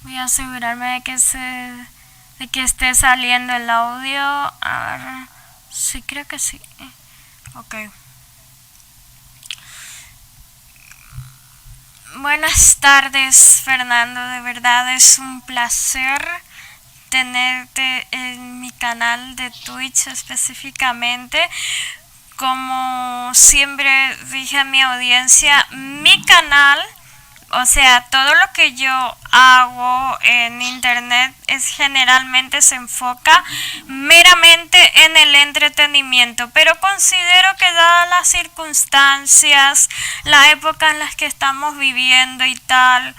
Voy a asegurarme de que esté saliendo el audio. A ver. Sí, creo que sí. Ok. Buenas tardes, Fernando. De verdad es un placer tenerte en mi canal de Twitch específicamente. Como siempre dije a mi audiencia, mi canal, o sea, todo lo que yo hago en internet generalmente se enfoca meramente en el entretenimiento, pero considero que dadas las circunstancias, la época en las que estamos viviendo y tal,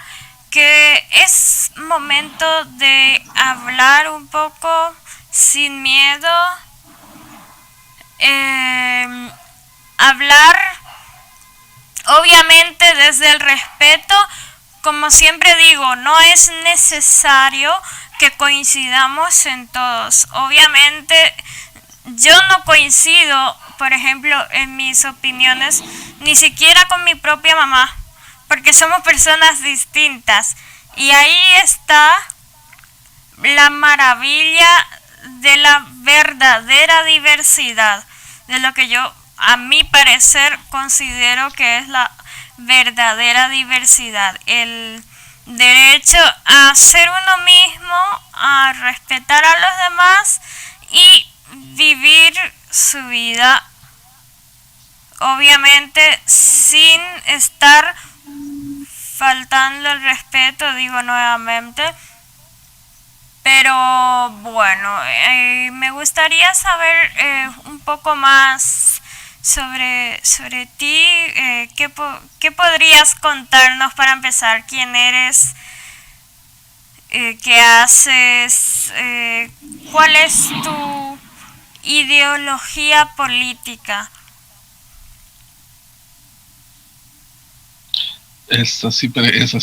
que es momento de hablar un poco sin miedo, hablar obviamente desde el respeto. Como siempre digo, no es necesario que coincidamos en todos. Obviamente yo no coincido, por ejemplo, en mis opiniones, ni siquiera con mi propia mamá, porque somos personas distintas. Y ahí está la maravilla de la verdadera diversidad, de lo que yo, a mi parecer, considero que es la verdadera diversidad, el derecho a ser uno mismo, a respetar a los demás y vivir su vida, obviamente sin estar faltando el respeto, digo nuevamente. Pero bueno, me gustaría saber un poco más sobre ti. ¿Qué podrías contarnos para empezar? ¿Quién eres? ¿Qué haces? ¿Cuál es tu ideología política? Esa sí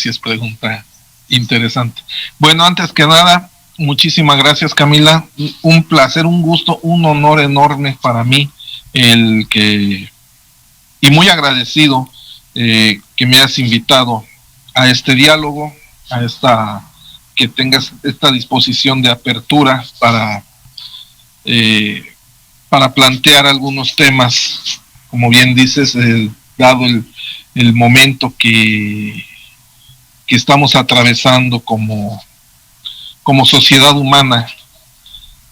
es pregunta interesante. Bueno, antes que nada, muchísimas gracias, Camila. Un placer, un gusto, un honor enorme para mí y muy agradecido que me hayas invitado a este diálogo, que tengas esta disposición de apertura para plantear algunos temas, como bien dices, dado el momento que estamos atravesando como sociedad humana.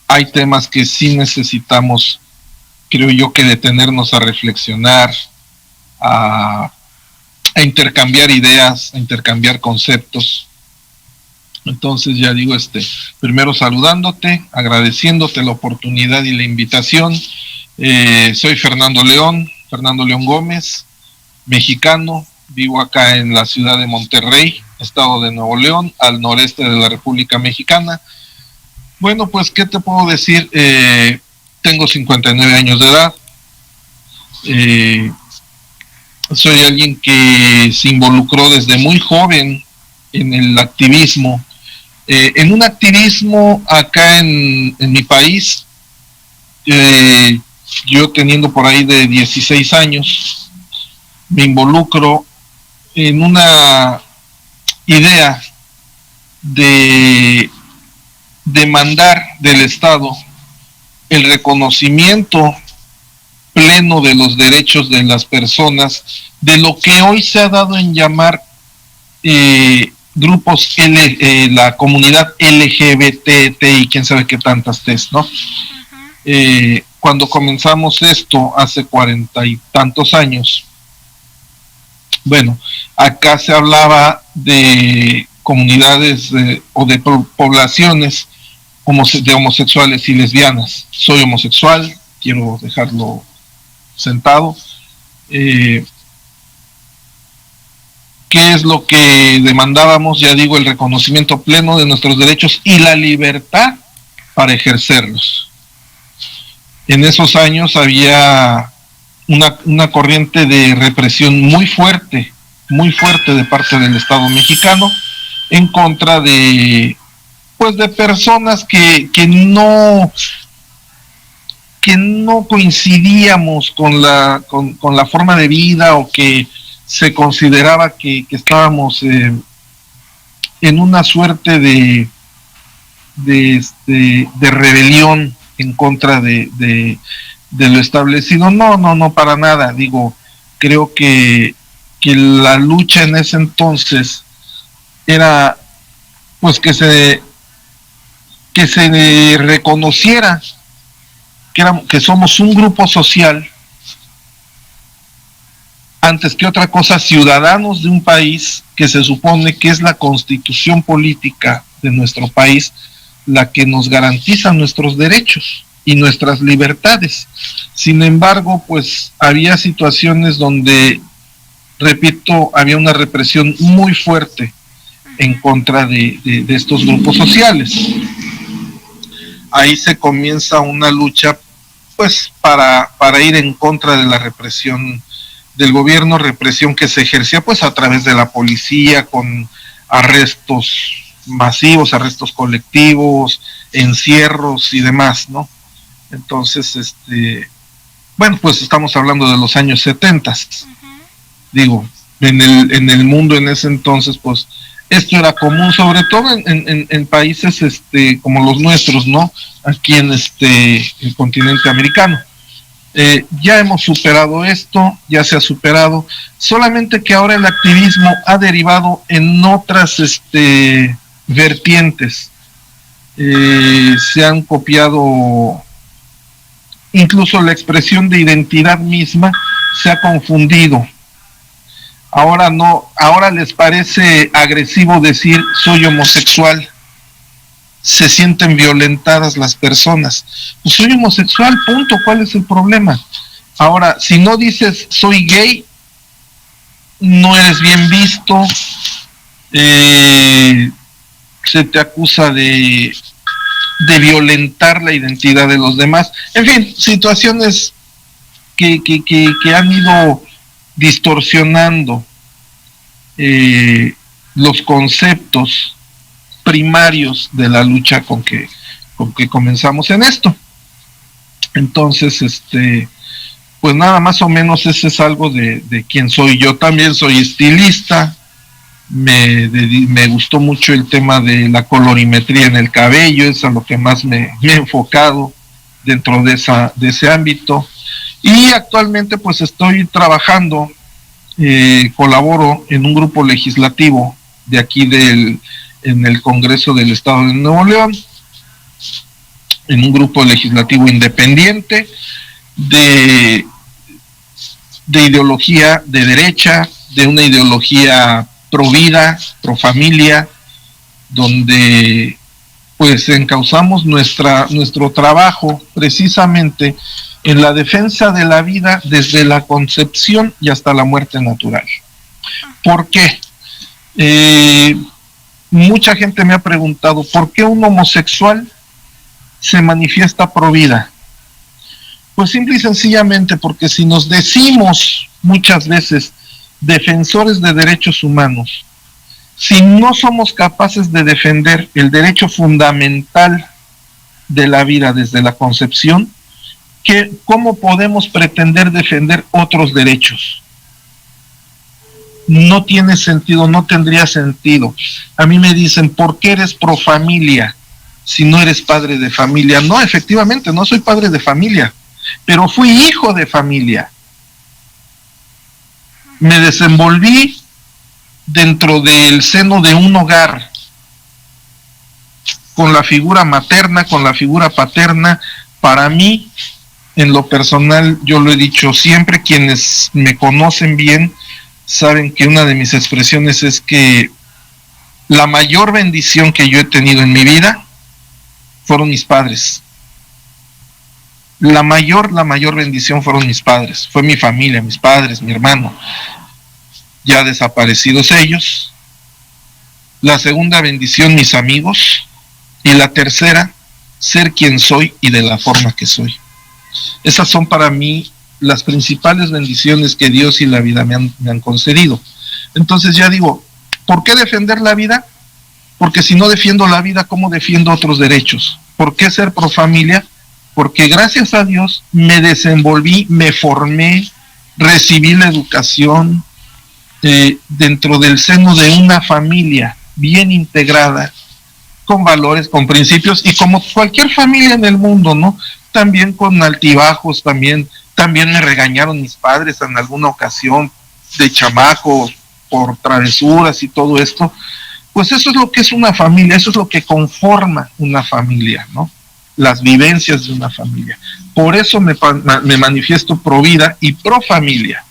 Hay temas que sí necesitamos, creo yo, que detenernos a reflexionar, a intercambiar ideas, a intercambiar conceptos. Entonces ya digo, primero saludándote, agradeciéndote la oportunidad y la invitación. Soy Fernando León Gómez, mexicano, vivo acá en la ciudad de Monterrey, estado de Nuevo León, al noreste de la República Mexicana. Bueno, pues, ¿qué te puedo decir? Tengo 59 años de edad. Soy alguien que se involucró desde muy joven en el activismo. En un activismo acá en mi país, yo teniendo por ahí de 16 años, me involucro en una idea de demandar del Estado el reconocimiento pleno de los derechos de las personas, de lo que hoy se ha dado en llamar grupos la comunidad LGBT y quién sabe qué tantas T's, ¿no? Cuando comenzamos esto hace 40 y tantos años, bueno, acá se hablaba de comunidades o de poblaciones de homosexuales y lesbianas. Soy homosexual, quiero dejarlo sentado. ¿Qué es lo que demandábamos? Ya digo, el reconocimiento pleno de nuestros derechos y la libertad para ejercerlos. En esos años había una corriente de represión muy fuerte de parte del Estado mexicano en contra de personas que no coincidíamos con la forma de vida, o que se consideraba que estábamos en una suerte de rebelión en contra de lo establecido. No, para nada. Digo, creo que la lucha en ese entonces era pues que se reconociera que somos un grupo social, antes que otra cosa, ciudadanos de un país que se supone que es la constitución política de nuestro país la que nos garantiza nuestros derechos y nuestras libertades. Sin embargo, pues había situaciones donde, repito, había una represión muy fuerte en contra de estos grupos sociales. Ahí se comienza una lucha pues para ir en contra de la represión del gobierno, represión que se ejercía pues a través de la policía, con arrestos masivos, arrestos colectivos, encierros y demás, ¿no? Entonces, bueno, pues estamos hablando de los años 70. Digo, en el mundo en ese entonces, pues esto era común, sobre todo en países como los nuestros, ¿no? Aquí en el continente americano. Ya hemos superado esto, ya se ha superado, solamente que ahora el activismo ha derivado en otras vertientes. Se han copiado, incluso la expresión de identidad misma se ha confundido. Ahora les parece agresivo decir soy homosexual. Se sienten violentadas las personas. Pues soy homosexual, punto. ¿Cuál es el problema? Ahora, si no dices soy gay, no eres bien visto, se te acusa de violentar la identidad de los demás. En fin, situaciones que han ido distorsionando los conceptos primarios de la lucha con que comenzamos en esto. Entonces, pues nada, más o menos ese es algo de quién soy. Yo también soy estilista, me gustó mucho el tema de la colorimetría en el cabello, es a lo que más me he enfocado dentro de ese ámbito. Y actualmente pues estoy trabajando, colaboro en un grupo legislativo de aquí en el Congreso del Estado de Nuevo León, en un grupo legislativo independiente de ideología de derecha, de una ideología pro vida, pro familia, donde pues encauzamos nuestro trabajo precisamente en la defensa de la vida desde la concepción y hasta la muerte natural. ¿Por qué? Mucha gente me ha preguntado, ¿por qué un homosexual se manifiesta pro vida? Pues simple y sencillamente porque si nos decimos muchas veces defensores de derechos humanos, si no somos capaces de defender el derecho fundamental de la vida desde la concepción, ¿cómo podemos pretender defender otros derechos? No tiene sentido, no tendría sentido. A mí me dicen, ¿por qué eres pro familia si no eres padre de familia? No, efectivamente, no soy padre de familia, pero fui hijo de familia. Me desenvolví dentro del seno de un hogar, con la figura materna, con la figura paterna. Para mí, en lo personal, yo lo he dicho siempre, quienes me conocen bien saben que una de mis expresiones es que la mayor bendición que yo he tenido en mi vida fueron mis padres. La mayor bendición fueron mis padres, fue mi familia, mis padres, mi hermano, ya desaparecidos ellos. La segunda bendición, mis amigos. Y la tercera, ser quien soy y de la forma que soy. Esas son para mí las principales bendiciones que Dios y la vida me han concedido. Entonces ya digo, ¿por qué defender la vida? Porque si no defiendo la vida, ¿cómo defiendo otros derechos? ¿Por qué ser pro familia? Porque gracias a Dios me desenvolví, me formé, recibí la educación dentro del seno de una familia bien integrada, con valores, con principios, y como cualquier familia en el mundo, ¿no? También con altibajos, también me regañaron mis padres en alguna ocasión de chamaco por travesuras y todo esto. Pues eso es lo que es una familia, eso es lo que conforma una familia, ¿no? Las vivencias de una familia. Por eso me manifiesto pro vida y pro familia,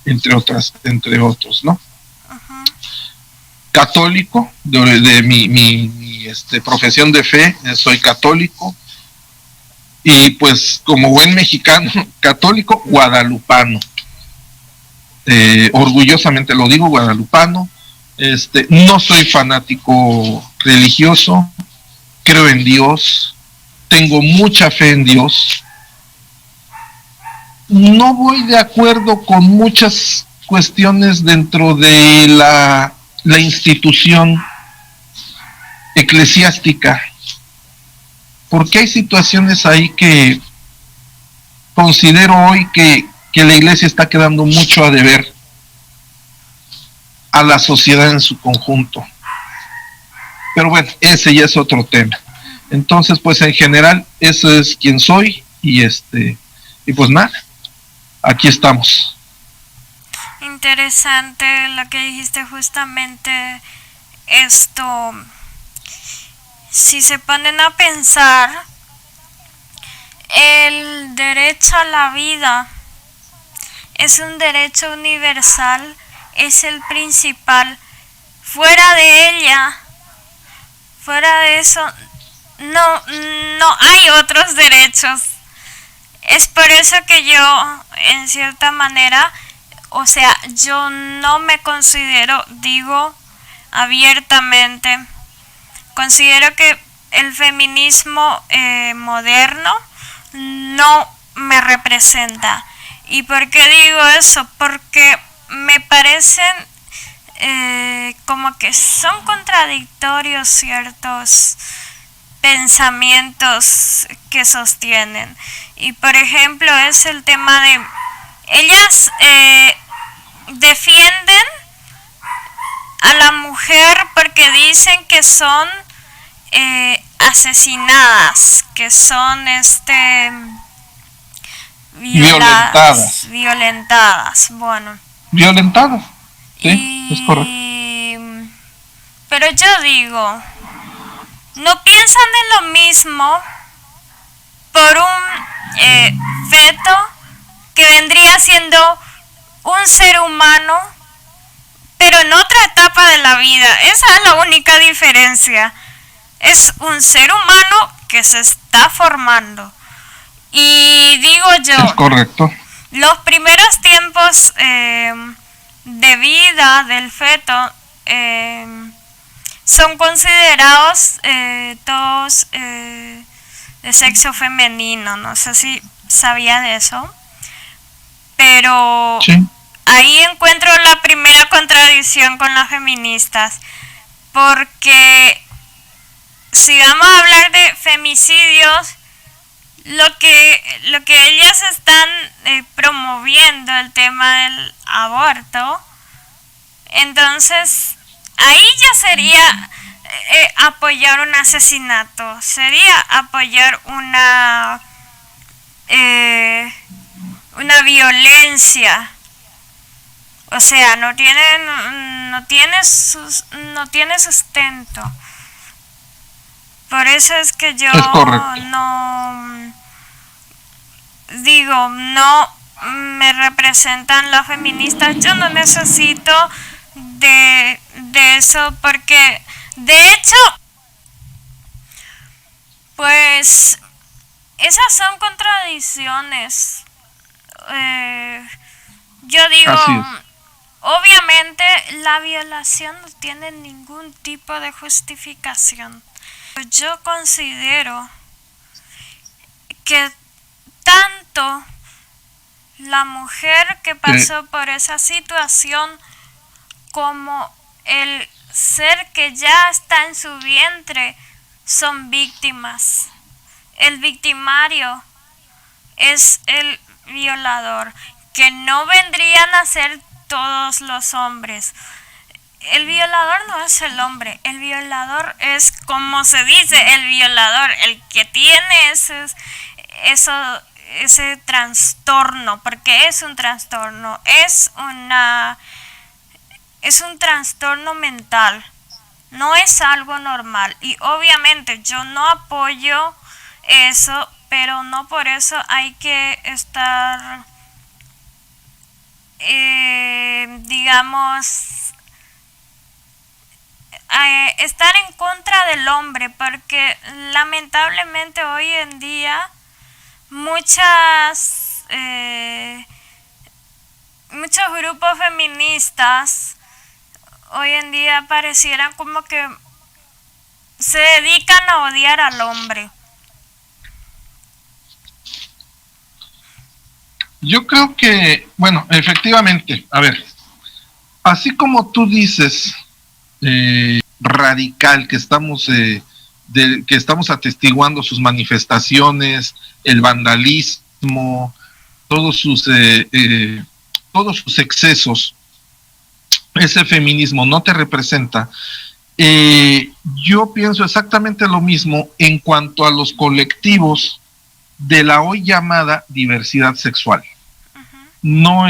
entre otros, ¿no? Ajá. Católico, de mi profesión de fe, soy católico, y pues como buen mexicano, católico guadalupano, orgullosamente lo digo, guadalupano. No soy fanático religioso, creo en Dios, tengo mucha fe en Dios, no voy de acuerdo con muchas cuestiones dentro de la institución eclesiástica, porque hay situaciones ahí que considero hoy que la iglesia está quedando mucho a deber a la sociedad en su conjunto. Pero bueno, ese ya es otro tema. Entonces, pues en general, eso es quien soy, y pues nada, aquí estamos. Interesante lo que dijiste, justamente esto. Si se ponen a pensar, el derecho a la vida es un derecho universal, es el principal. Fuera de eso, no hay otros derechos. Es por eso que yo, en cierta manera, o sea, yo no me considero, digo abiertamente, considero que el feminismo moderno no me representa. ¿Y por qué digo eso? Porque me parecen como que son contradictorios ciertos pensamientos que sostienen. Y por ejemplo es el tema de ellas defienden a la mujer porque dicen que son asesinadas, que son violentadas, bueno. Violentadas, sí, es correcto. Pero yo digo, no piensan en lo mismo por un feto que vendría siendo un ser humano, pero en otra etapa de la vida. Esa es la única diferencia. Es un ser humano que se está formando. Y digo yo, es correcto, los primeros tiempos de vida del feto son considerados todos de sexo femenino. No sé si sabía de eso, pero sí. Ahí encuentro la primera contradicción con las feministas, porque si vamos a hablar de femicidios, lo que ellas están promoviendo, el tema del aborto, entonces ahí ya sería apoyar un asesinato, sería apoyar una violencia. O sea, no tiene sustento. Por eso es que yo no digo, no me representan las feministas. Yo no necesito de eso, porque de hecho, pues esas son contradicciones. Yo digo, obviamente la violación no tiene ningún tipo de justificación. Yo considero que tanto la mujer que pasó por esa situación como el ser que ya está en su vientre son víctimas. El victimario es el violador, que no vendrían a ser todos los hombres. el violador no es el hombre, el violador es, como se dice, el violador, el que tiene ese trastorno, porque es un trastorno, es un trastorno mental, no es algo normal. Y obviamente yo no apoyo eso, pero no por eso hay que estar, digamos, estar en contra del hombre, porque lamentablemente hoy en día muchos grupos feministas hoy en día parecieran como que se dedican a odiar al hombre. Yo creo que, bueno, efectivamente, a ver, así como tú dices, radical, que estamos atestiguando sus manifestaciones, el vandalismo, todos sus excesos, ese feminismo no te representa. Yo pienso exactamente lo mismo en cuanto a los colectivos de la hoy llamada diversidad sexual. No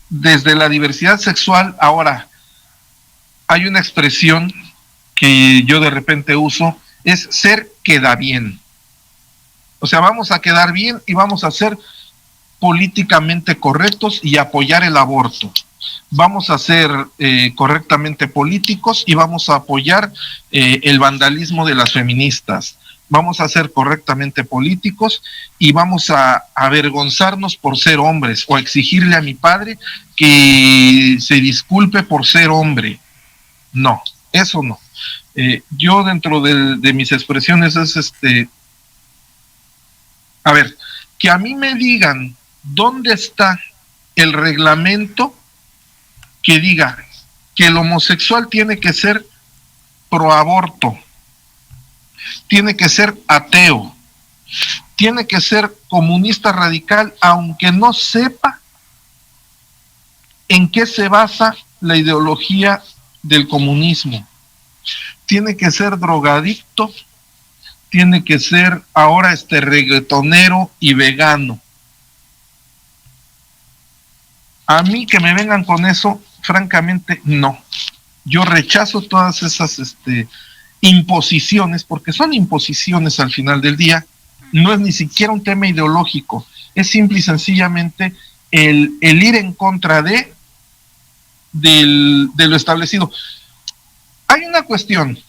desde la diversidad sexual, ahora hay una expresión que yo de repente uso, es ser queda bien. O sea, vamos a quedar bien y vamos a ser políticamente correctos y apoyar el aborto. Vamos a ser correctamente políticos y vamos a apoyar el vandalismo de las feministas. Vamos a ser correctamente políticos y vamos a avergonzarnos por ser hombres, o a exigirle a mi padre que se disculpe por ser hombre. No, eso no. Yo dentro de mis expresiones es a ver, que a mí me digan dónde está el reglamento que diga que el homosexual tiene que ser proaborto, tiene que ser ateo, tiene que ser comunista radical, aunque no sepa en qué se basa la ideología del comunismo. Tiene que ser drogadicto, tiene que ser ahora reggaetonero y vegano. A mí que me vengan con eso, francamente, no. Yo rechazo todas esas imposiciones, porque son imposiciones al final del día. No es ni siquiera un tema ideológico, es simple y sencillamente el ir en contra de lo establecido. Hay una cuestión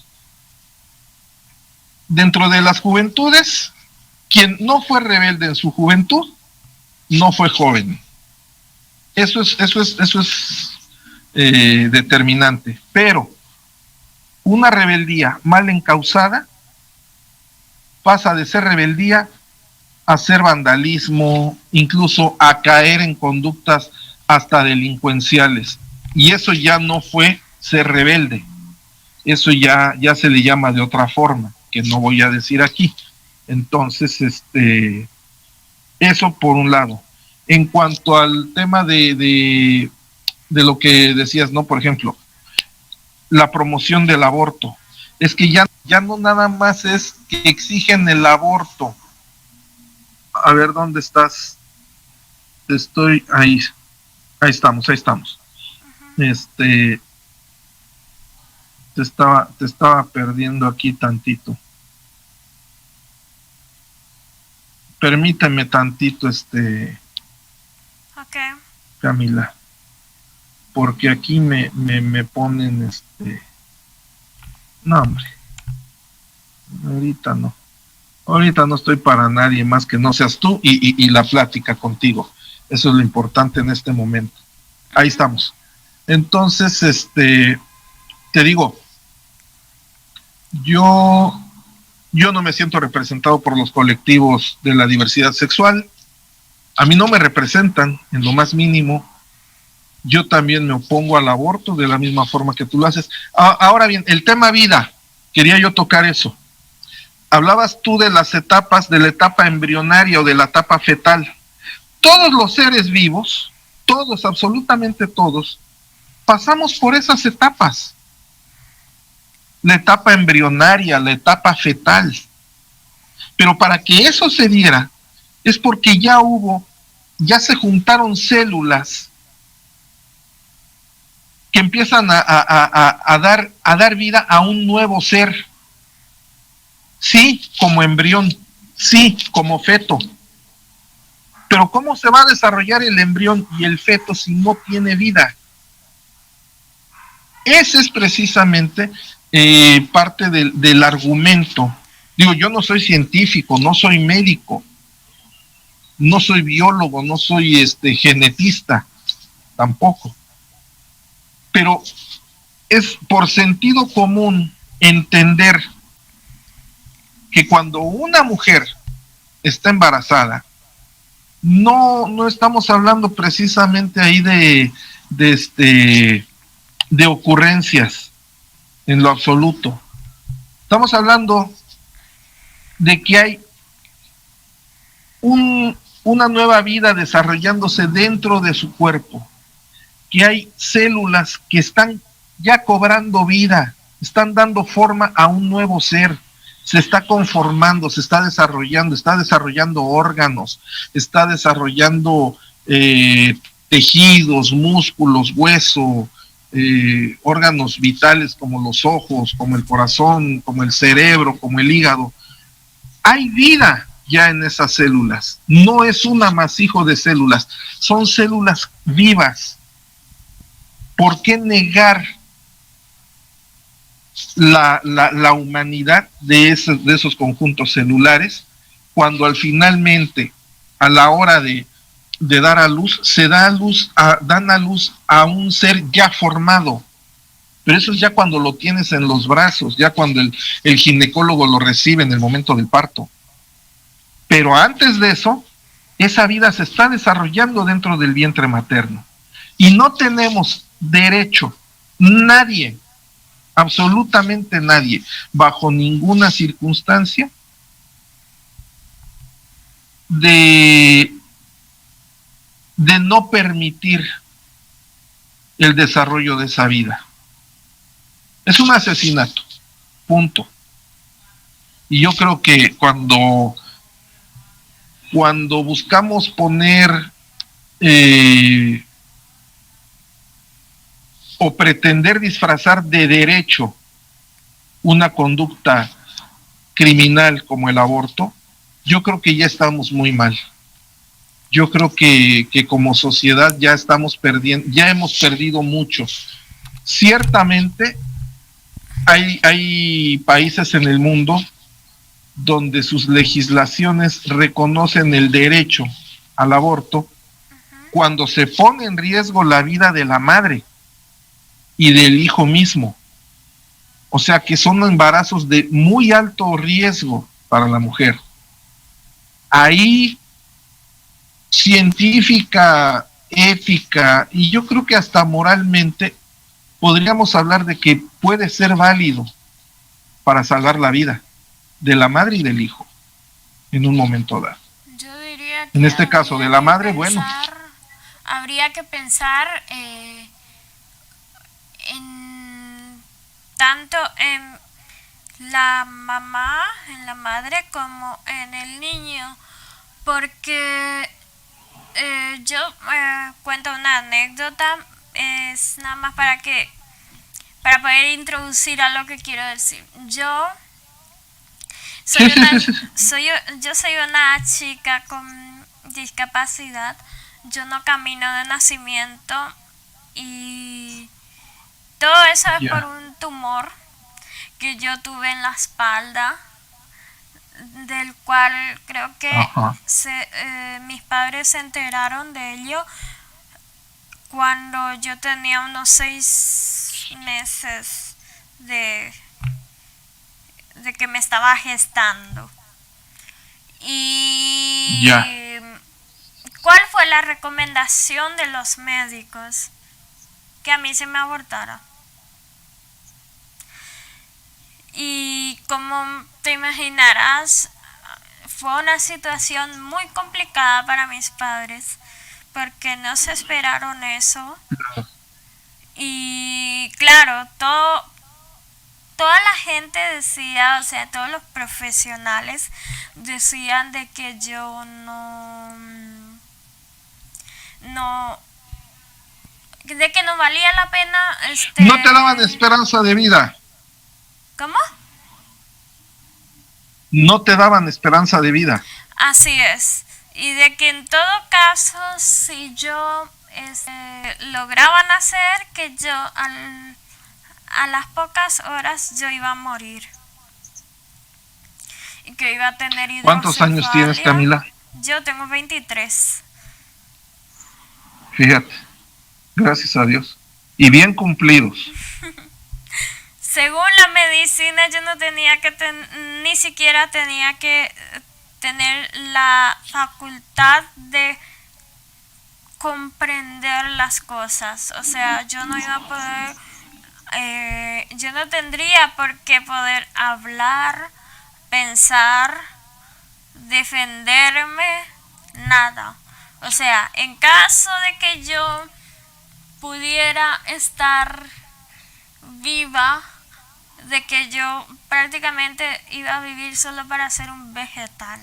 dentro de las juventudes: quien no fue rebelde en su juventud no fue joven. Eso es determinante. Pero una rebeldía mal encausada pasa de ser rebeldía a ser vandalismo, incluso a caer en conductas hasta delincuenciales. Y eso ya no fue ser rebelde. Eso ya se le llama de otra forma, que no voy a decir aquí. Entonces, eso por un lado. En cuanto al tema de lo que decías, ¿no? Por ejemplo, la promoción del aborto. Es que ya no nada más es que exigen el aborto. A ver, ¿dónde estás? Estoy ahí. Ahí estamos. Te estaba perdiendo aquí tantito. Permíteme tantito, Okay. Camila, porque aquí me ponen no, hombre, ahorita no estoy para nadie más que no seas tú y la plática contigo. Eso es lo importante en este momento. Ahí estamos. Entonces, te digo, yo no me siento representado por los colectivos de la diversidad sexual. A mí no me representan en lo más mínimo. Yo también me opongo al aborto de la misma forma que tú lo haces. Ahora bien, el tema vida, quería yo tocar eso. Hablabas tú de las etapas, de la etapa embrionaria o de la etapa fetal. todos los seres vivos, todos, absolutamente todos, pasamos por esas etapas. La etapa embrionaria, la etapa fetal. Pero para que eso se diera, es porque ya se juntaron células que empiezan a dar vida a un nuevo ser. Sí, como embrión, sí, como feto. Pero ¿cómo se va a desarrollar el embrión y el feto si no tiene vida? Ese es precisamente parte del argumento. Digo, yo no soy científico, no soy médico, no soy biólogo, no soy genetista, tampoco. Pero es por sentido común entender que cuando una mujer está embarazada, no estamos hablando precisamente ahí de ocurrencias en lo absoluto. Estamos hablando de que hay una nueva vida desarrollándose dentro de su cuerpo, que hay células que están ya cobrando vida, están dando forma a un nuevo ser, se está conformando, se está desarrollando órganos, está desarrollando tejidos, músculos, hueso, órganos vitales como los ojos, como el corazón, como el cerebro, como el hígado. Hay vida ya en esas células, no es un amasijo de células, son células vivas. ¿Por qué negar la humanidad de esos conjuntos celulares cuando finalmente, a la hora de dar a luz, dan a luz a un ser ya formado? Pero eso es ya cuando lo tienes en los brazos, ya cuando el ginecólogo lo recibe en el momento del parto. Pero antes de eso, esa vida se está desarrollando dentro del vientre materno. Y no tenemos derecho, nadie, absolutamente nadie, bajo ninguna circunstancia, de no permitir el desarrollo de esa vida. Es un asesinato, punto. Y yo creo que cuando buscamos poner o pretender disfrazar de derecho una conducta criminal como el aborto, yo creo que ya estamos muy mal. Yo creo que como sociedad ya estamos perdiendo, ya hemos perdido mucho. Ciertamente hay países en el mundo donde sus legislaciones reconocen el derecho al aborto cuando se pone en riesgo la vida de la madre y del hijo mismo. O sea que son embarazos de muy alto riesgo para la mujer. Ahí, científica, ética y yo creo que hasta moralmente podríamos hablar de que puede ser válido para salvar la vida de la madre y del hijo en un momento dado. Yo diría que en este caso de la madre, bueno, habría que pensar tanto en la mamá, en la madre, como en el niño, porque yo cuento una anécdota, es nada más para poder introducir a lo que quiero decir. Yo soy una chica con discapacidad. Yo no camino de nacimiento y todo eso es por un tumor que yo tuve en la espalda, del cual creo que mis padres se enteraron de ello cuando yo tenía unos 6 meses de que me estaba gestando. Y ¿cuál fue la recomendación de los médicos? Que a mí se me abortara. Y como te imaginarás, fue una situación muy complicada para mis padres porque no se esperaron eso. Y claro, toda la gente decía, o sea, todos los profesionales decían de que yo no, de que no valía la pena, No te daban esperanza de vida. ¿Cómo? No te daban esperanza de vida. Así es. Y de que en todo caso, si yo lograba nacer, que yo a las pocas horas yo iba a morir. Y que iba a tener hidrocefalia. ¿Cuántos años tienes, Camila? Yo tengo 23. Fíjate, gracias a Dios. Y bien cumplidos. Según la medicina, yo no tenía que ni siquiera tenía que tener la facultad de comprender las cosas. O sea, yo no iba a poder, yo no tendría por qué poder hablar, pensar, defenderme, nada. O sea, en caso de que yo pudiera estar viva, de que yo prácticamente iba a vivir solo para ser un vegetal.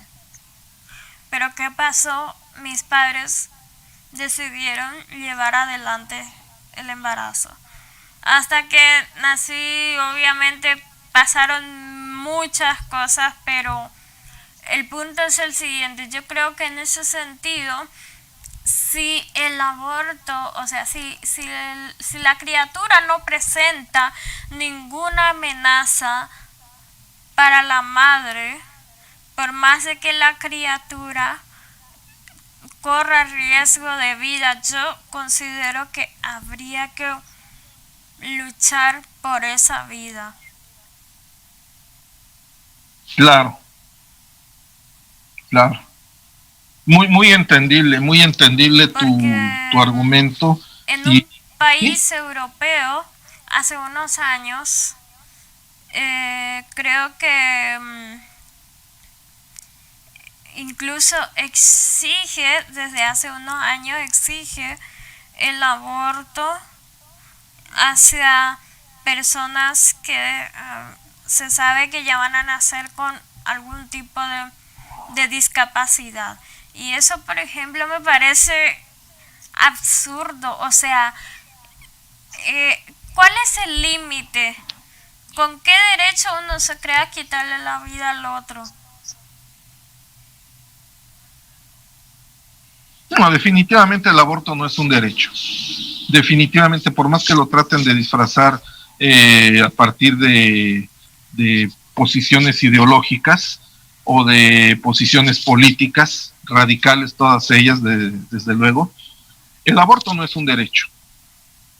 Pero ¿qué pasó? Mis padres decidieron llevar adelante el embarazo. Hasta que nací, obviamente pasaron muchas cosas, pero el punto es el siguiente. Yo creo que en ese sentido, si el aborto, o sea, si la criatura no presenta ninguna amenaza para la madre, por más de que la criatura corra riesgo de vida, yo considero que habría que luchar por esa vida. Claro. Muy entendible tu argumento. En un país europeo, hace unos años, creo que incluso desde hace unos años exige el aborto hacia personas que se sabe que ya van a nacer con algún tipo de discapacidad. Y eso, por ejemplo, me parece absurdo. O sea, ¿cuál es el límite? ¿Con qué derecho uno se cree a quitarle la vida al otro? No, definitivamente el aborto no es un derecho. Definitivamente, por más que lo traten de disfrazar a partir de posiciones ideológicas o de posiciones políticas radicales, todas ellas, desde luego, el aborto no es un derecho.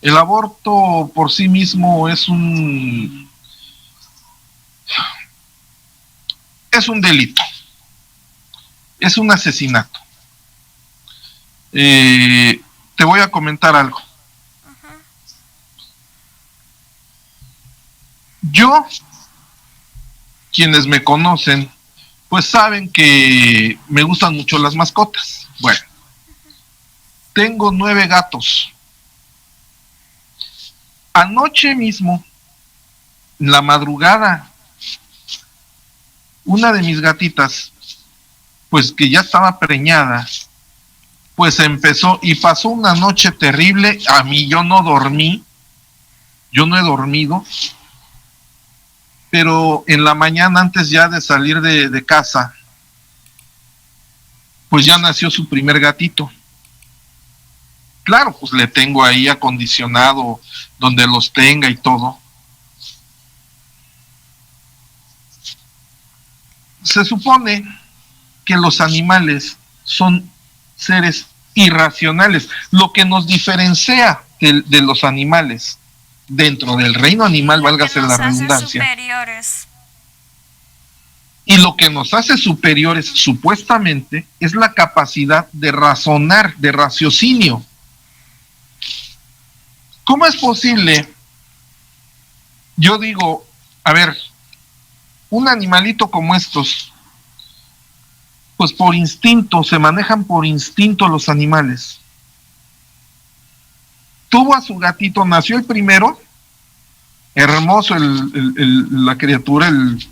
El aborto por sí mismo es un delito, es un asesinato. Te voy a comentar algo. Yo, quienes me conocen, pues saben que me gustan mucho las mascotas. Bueno, tengo 9 gatos. Anoche mismo, en la madrugada, una de mis gatitas, pues que ya estaba preñada, pues empezó y pasó una noche terrible. A mí yo no dormí, yo no he dormido, pero en la mañana, antes ya de salir de casa, pues ya nació su primer gatito. Claro, pues le tengo ahí acondicionado donde los tenga y todo. Se supone que los animales son seres irracionales. Lo que nos diferencia de los animales dentro del reino animal, válgase la redundancia, y lo que nos hace superiores supuestamente es la capacidad de razonar, de raciocinio. ¿Cómo es posible? Yo digo, a ver, un animalito como estos pues por instinto, se manejan por instinto los animales. Tuvo a su gatito, nació el primero, hermoso la criatura, el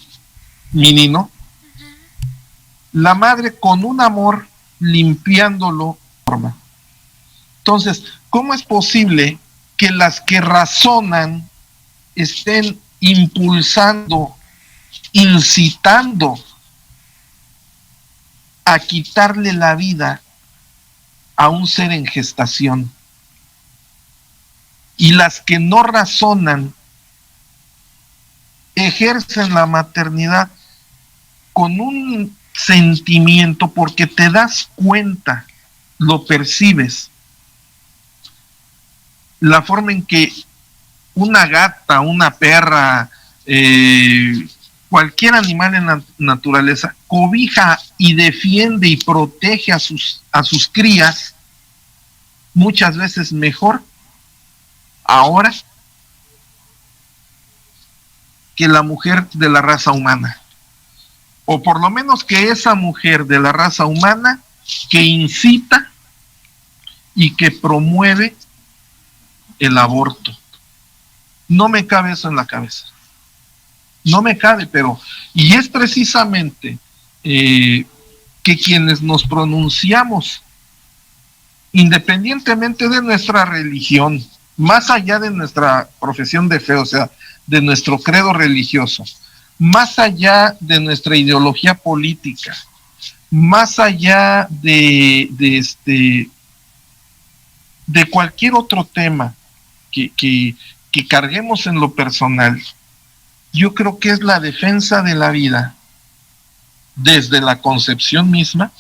menino. La madre con un amor limpiándolo. Entonces, ¿cómo es posible que las que razonan estén impulsando, incitando a quitarle la vida a un ser en gestación? Y las que no razonan ejercen la maternidad con un sentimiento, porque te das cuenta, lo percibes, la forma en que una gata, una perra, cualquier animal en la naturaleza cobija y defiende y protege a sus crías, muchas veces mejor ahora que la mujer de la raza humana, o por lo menos que esa mujer de la raza humana que incita y que promueve el aborto. No me cabe eso en la cabeza, no me cabe, y es precisamente que quienes nos pronunciamos, independientemente de nuestra religión, más allá de nuestra profesión de fe, o sea, de nuestro credo religioso, más allá de nuestra ideología política, más allá de cualquier otro tema que carguemos en lo personal, yo creo que es la defensa de la vida desde la concepción misma.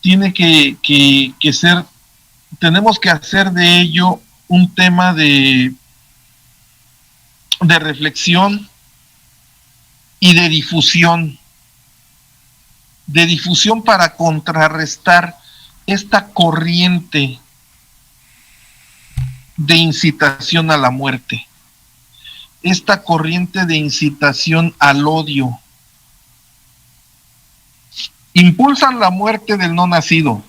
Tiene que ser, tenemos que hacer de ello un tema de reflexión y de difusión para contrarrestar esta corriente de incitación a la muerte, esta corriente de incitación al odio. Impulsan la muerte del no nacido,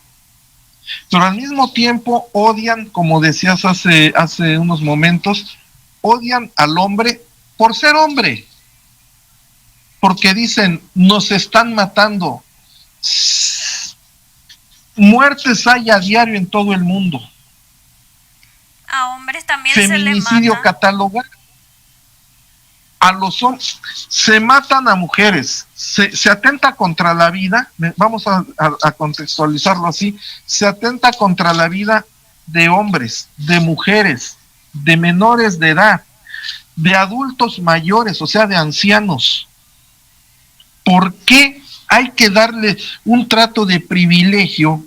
pero al mismo tiempo odian, como decías hace unos momentos, odian al hombre por ser hombre, porque dicen, nos están matando. Muertes hay a diario en todo el mundo. A hombres también se les mata. Feminicidio catalogado. A los hombres, se matan a mujeres, se atenta contra la vida, vamos a contextualizarlo así, se atenta contra la vida de hombres, de mujeres, de menores de edad, de adultos mayores, o sea, de ancianos. ¿Por qué hay que darle un trato de privilegio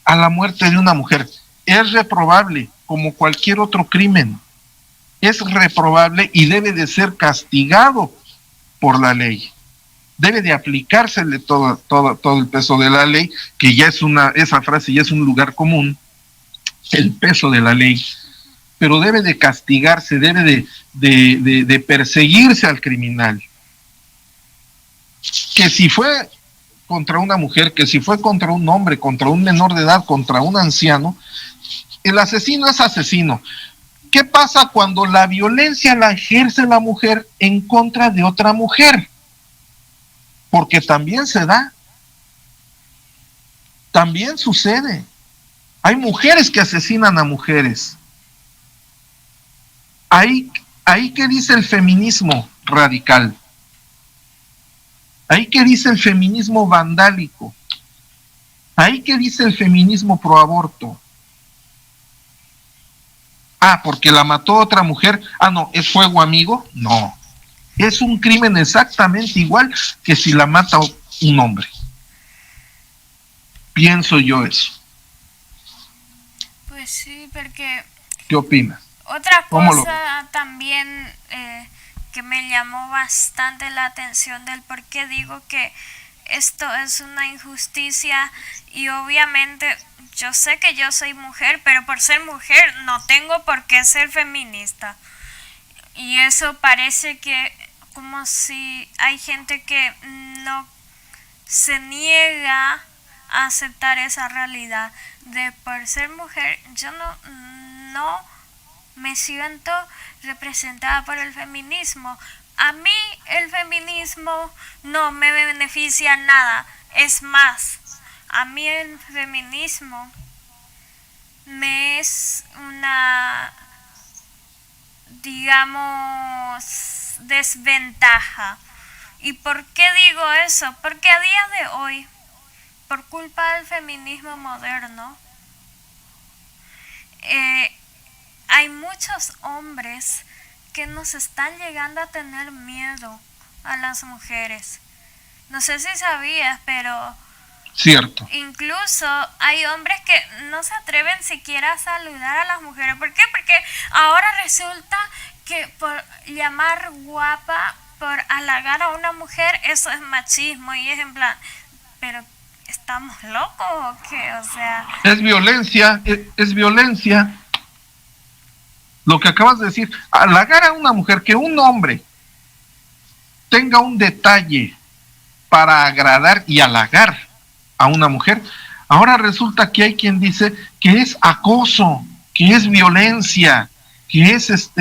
a la muerte de una mujer? Es reprobable, como cualquier otro crimen. Es reprobable y debe de ser castigado por la ley. Debe de aplicársele todo el peso de la ley, que ya es esa frase ya es un lugar común, el peso de la ley. Pero debe de castigarse, debe de perseguirse al criminal. Que si fue contra una mujer, que si fue contra un hombre, contra un menor de edad, contra un anciano, el asesino es asesino. ¿Qué pasa cuando la violencia la ejerce la mujer en contra de otra mujer? Porque también se da. También sucede. Hay mujeres que asesinan a mujeres. Ahí que dice el feminismo radical. Ahí que dice el feminismo vandálico. Ahí que dice el feminismo pro aborto. Porque la mató otra mujer. No, ¿es fuego amigo? No. Es un crimen exactamente igual que si la mata un hombre. Pienso yo eso. Pues sí, porque... ¿Qué opinas? Otra cosa también que me llamó bastante la atención del por qué digo que esto es una injusticia, y obviamente yo sé que yo soy mujer, pero por ser mujer no tengo por qué ser feminista. Y eso parece que como si hay gente que no se niega a aceptar esa realidad de por ser mujer yo no me siento representada por el feminismo. A mí el feminismo no me beneficia nada. Es más, a mí el feminismo me es una, digamos, desventaja. ¿Y por qué digo eso? Porque a día de hoy, por culpa del feminismo moderno, hay muchos hombres que nos están llegando a tener miedo a las mujeres. No sé si sabías, pero cierto. Incluso hay hombres que no se atreven siquiera a saludar a las mujeres. ¿Por qué? Porque ahora resulta que por llamar guapa, por halagar a una mujer, eso es machismo y es en plan, pero ¿estamos locos o qué? O sea... Es violencia, es violencia. Lo que acabas de decir, halagar a una mujer, que un hombre tenga un detalle para agradar y halagar a una mujer, ahora resulta que hay quien dice que es acoso, que es violencia, que es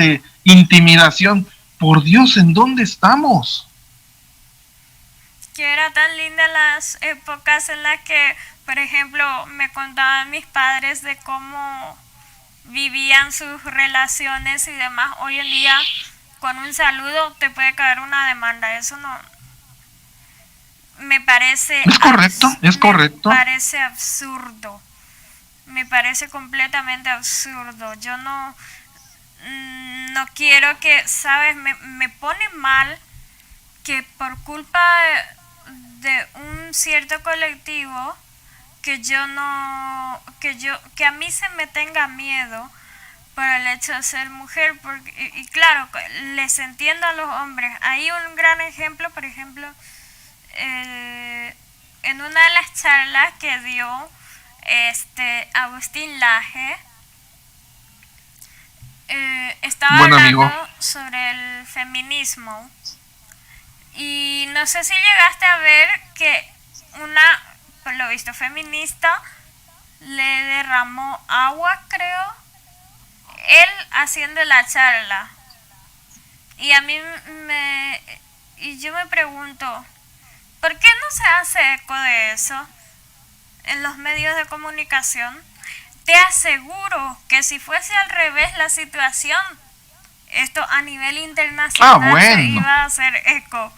intimidación. Por Dios, ¿en dónde estamos? Que era tan linda las épocas en las que, por ejemplo, me contaban mis padres de cómo vivían sus relaciones y demás. Hoy en día, con un saludo te puede caer una demanda. Eso no... Me parece... Es correcto, es correcto. Me parece absurdo. Me parece completamente absurdo. Yo no quiero que, ¿sabes? Me pone mal que por culpa de un cierto colectivo que a mí se me tenga miedo por el hecho de ser mujer, porque, y claro, les entiendo a los hombres. Hay un gran ejemplo, por ejemplo, en una de las charlas que dio Agustín Laje, estaba hablando sobre el feminismo y no sé si llegaste a ver que una, por lo visto feminista, le derramó agua, creo, él haciendo la charla. Y a mí yo me pregunto, ¿por qué no se hace eco de eso en los medios de comunicación? Te aseguro que si fuese al revés la situación, esto a nivel internacional se iba a hacer eco.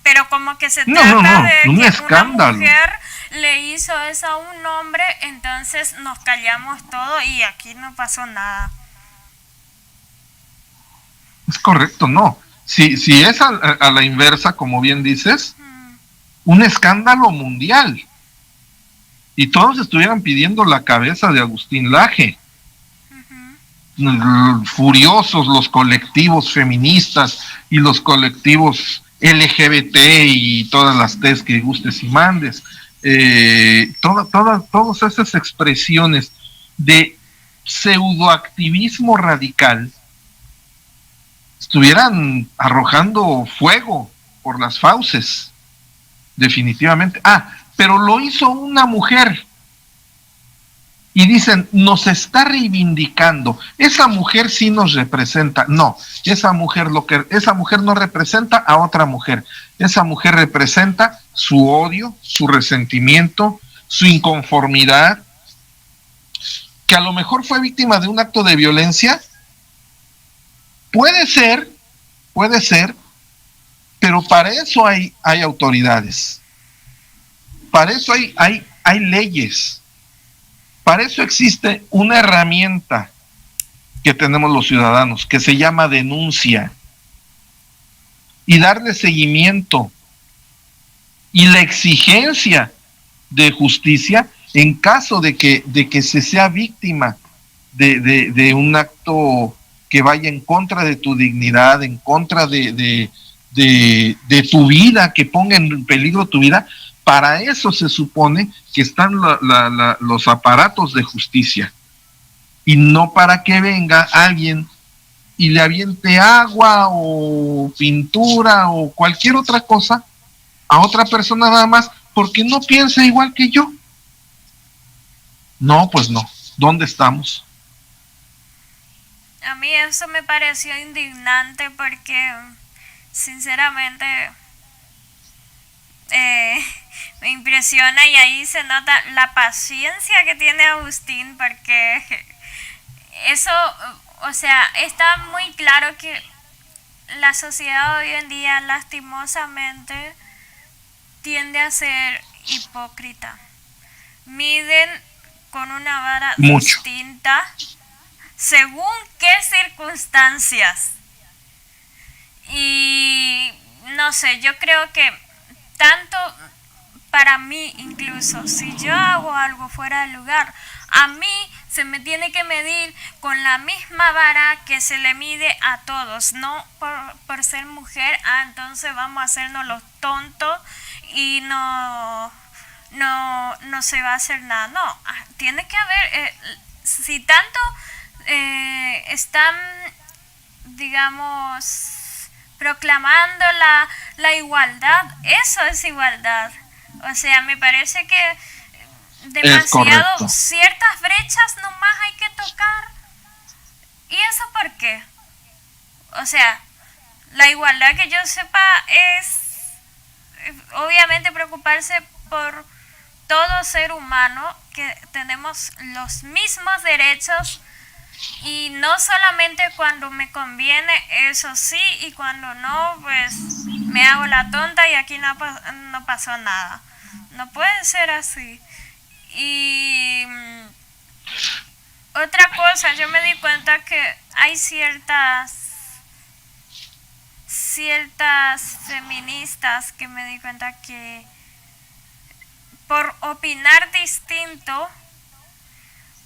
Pero como que se trata de que una mujer le hizo eso a un hombre, entonces nos callamos todo y aquí no pasó nada. Es correcto, no. Si es a la inversa, como bien dices, un escándalo mundial. Y todos estuvieran pidiendo la cabeza de Agustín Laje. Furiosos los colectivos feministas y los colectivos LGBT y todas las T's que gustes y mandes. Todas esas expresiones de pseudoactivismo radical estuvieran arrojando fuego por las fauces, definitivamente. Pero lo hizo una mujer. Y dicen, nos está reivindicando. Esa mujer sí nos representa. No, esa mujer no representa a otra mujer. Esa mujer representa su odio, su resentimiento, su inconformidad, que a lo mejor fue víctima de un acto de violencia. Puede ser, pero para eso hay autoridades. Para eso hay leyes. Para eso existe una herramienta que tenemos los ciudadanos, que se llama denuncia, y darle seguimiento y la exigencia de justicia en caso de que se sea víctima de un acto que vaya en contra de tu dignidad, en contra de tu vida, que ponga en peligro tu vida. Para eso se supone que están los aparatos de justicia, y no para que venga alguien y le aviente agua o pintura o cualquier otra cosa a otra persona nada más porque no piensa igual que yo. No, pues no. ¿Dónde estamos? A mí eso me pareció indignante porque, sinceramente, me impresiona, y ahí se nota la paciencia que tiene Agustín, porque eso, o sea, está muy claro que la sociedad hoy en día, lastimosamente, tiende a ser hipócrita. Miden con una vara Mucho. distinta según qué circunstancias. Y no sé, yo creo que tanto para mí, incluso si yo hago algo fuera del lugar, a mí se me tiene que medir con la misma vara que se le mide a todos, no por ser mujer, entonces vamos a hacernos los tontos y no se va a hacer nada. No, tiene que haber, si tanto están, digamos, proclamando la igualdad, eso es igualdad. O sea, me parece que demasiado, ciertas brechas nomás hay que tocar. ¿Y eso por qué? O sea, la igualdad, que yo sepa, es obviamente preocuparse por todo ser humano, que tenemos los mismos derechos, y no solamente cuando me conviene, eso sí, y cuando no, pues me hago la tonta y aquí no pasó nada. No puede ser así. Y otra cosa, yo me di cuenta que hay ciertas feministas que me di cuenta que por opinar distinto,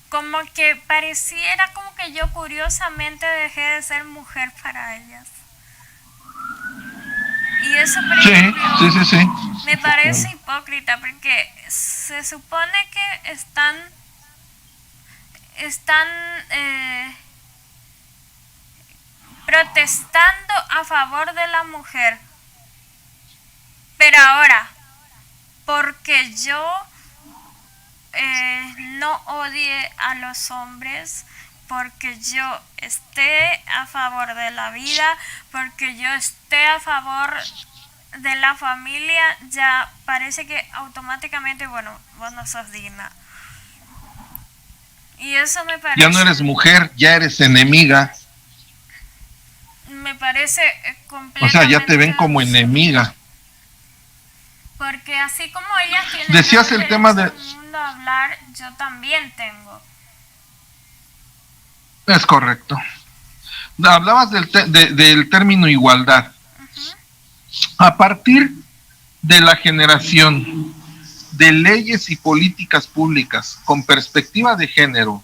como que pareciera como que yo curiosamente dejé de ser mujer para ellas. Y eso, por ejemplo, sí. Me parece hipócrita, porque se supone que están protestando a favor de la mujer. Pero ahora, porque yo no odie a los hombres, porque yo esté a favor de la vida, porque yo esté a favor de la familia, ya parece que automáticamente, bueno, vos no sos digna. Y eso me parece... Ya no eres mujer, ya eres enemiga. Me parece completamente... O sea, ya te ven como enemiga. Porque así como ellas tienen... Decías el tema de... hablar, yo también tengo. Es correcto. Hablabas del término igualdad. Uh-huh. A partir de la generación de leyes y políticas públicas con perspectiva de género,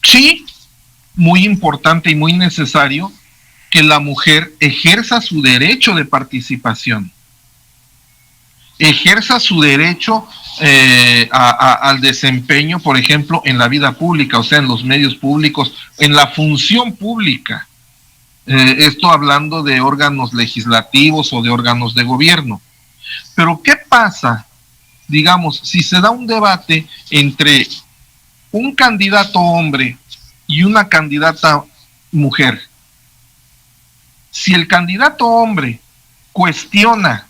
sí, muy importante y muy necesario que la mujer ejerza su derecho de participación, ejerza su derecho al desempeño, por ejemplo, en la vida pública, o sea, en los medios públicos, en la función pública. Esto hablando de órganos legislativos o de órganos de gobierno. Pero ¿qué pasa, digamos, si se da un debate entre un candidato hombre y una candidata mujer? Si el candidato hombre cuestiona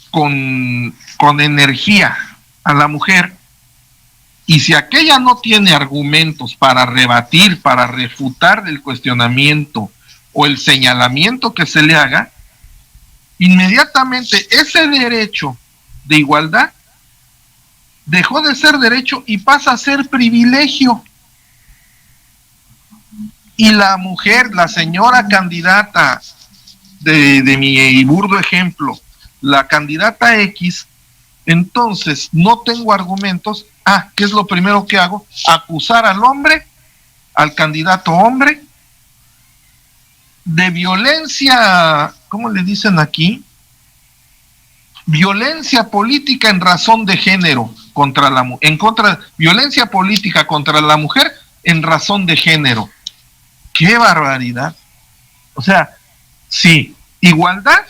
con energía a la mujer, y si aquella no tiene argumentos para rebatir, para refutar el cuestionamiento o el señalamiento que se le haga, inmediatamente ese derecho de igualdad dejó de ser derecho y pasa a ser privilegio. Y la mujer, la señora candidata de mi burdo ejemplo, la candidata X, entonces no tengo argumentos. ¿Qué es lo primero que hago? Acusar al hombre, al candidato hombre, de violencia, ¿cómo le dicen aquí? Violencia política en razón de género. contra violencia política contra la mujer en razón de género. ¡Qué barbaridad! O sea, sí, igualdad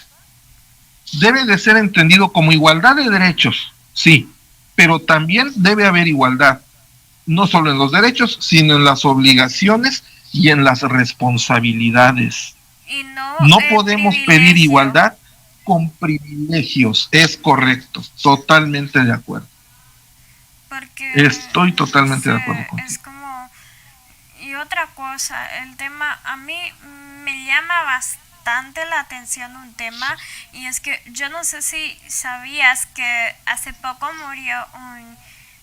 debe de ser entendido como igualdad de derechos, sí, pero también debe haber igualdad, no solo en los derechos, sino en las obligaciones y en las responsabilidades. Y no podemos pedir igualdad con privilegios, es correcto, totalmente de acuerdo. Porque estoy totalmente de acuerdo contigo. Es como, y otra cosa, el tema, a mí me llama bastante la atención un tema, y es que yo no sé si sabías que hace poco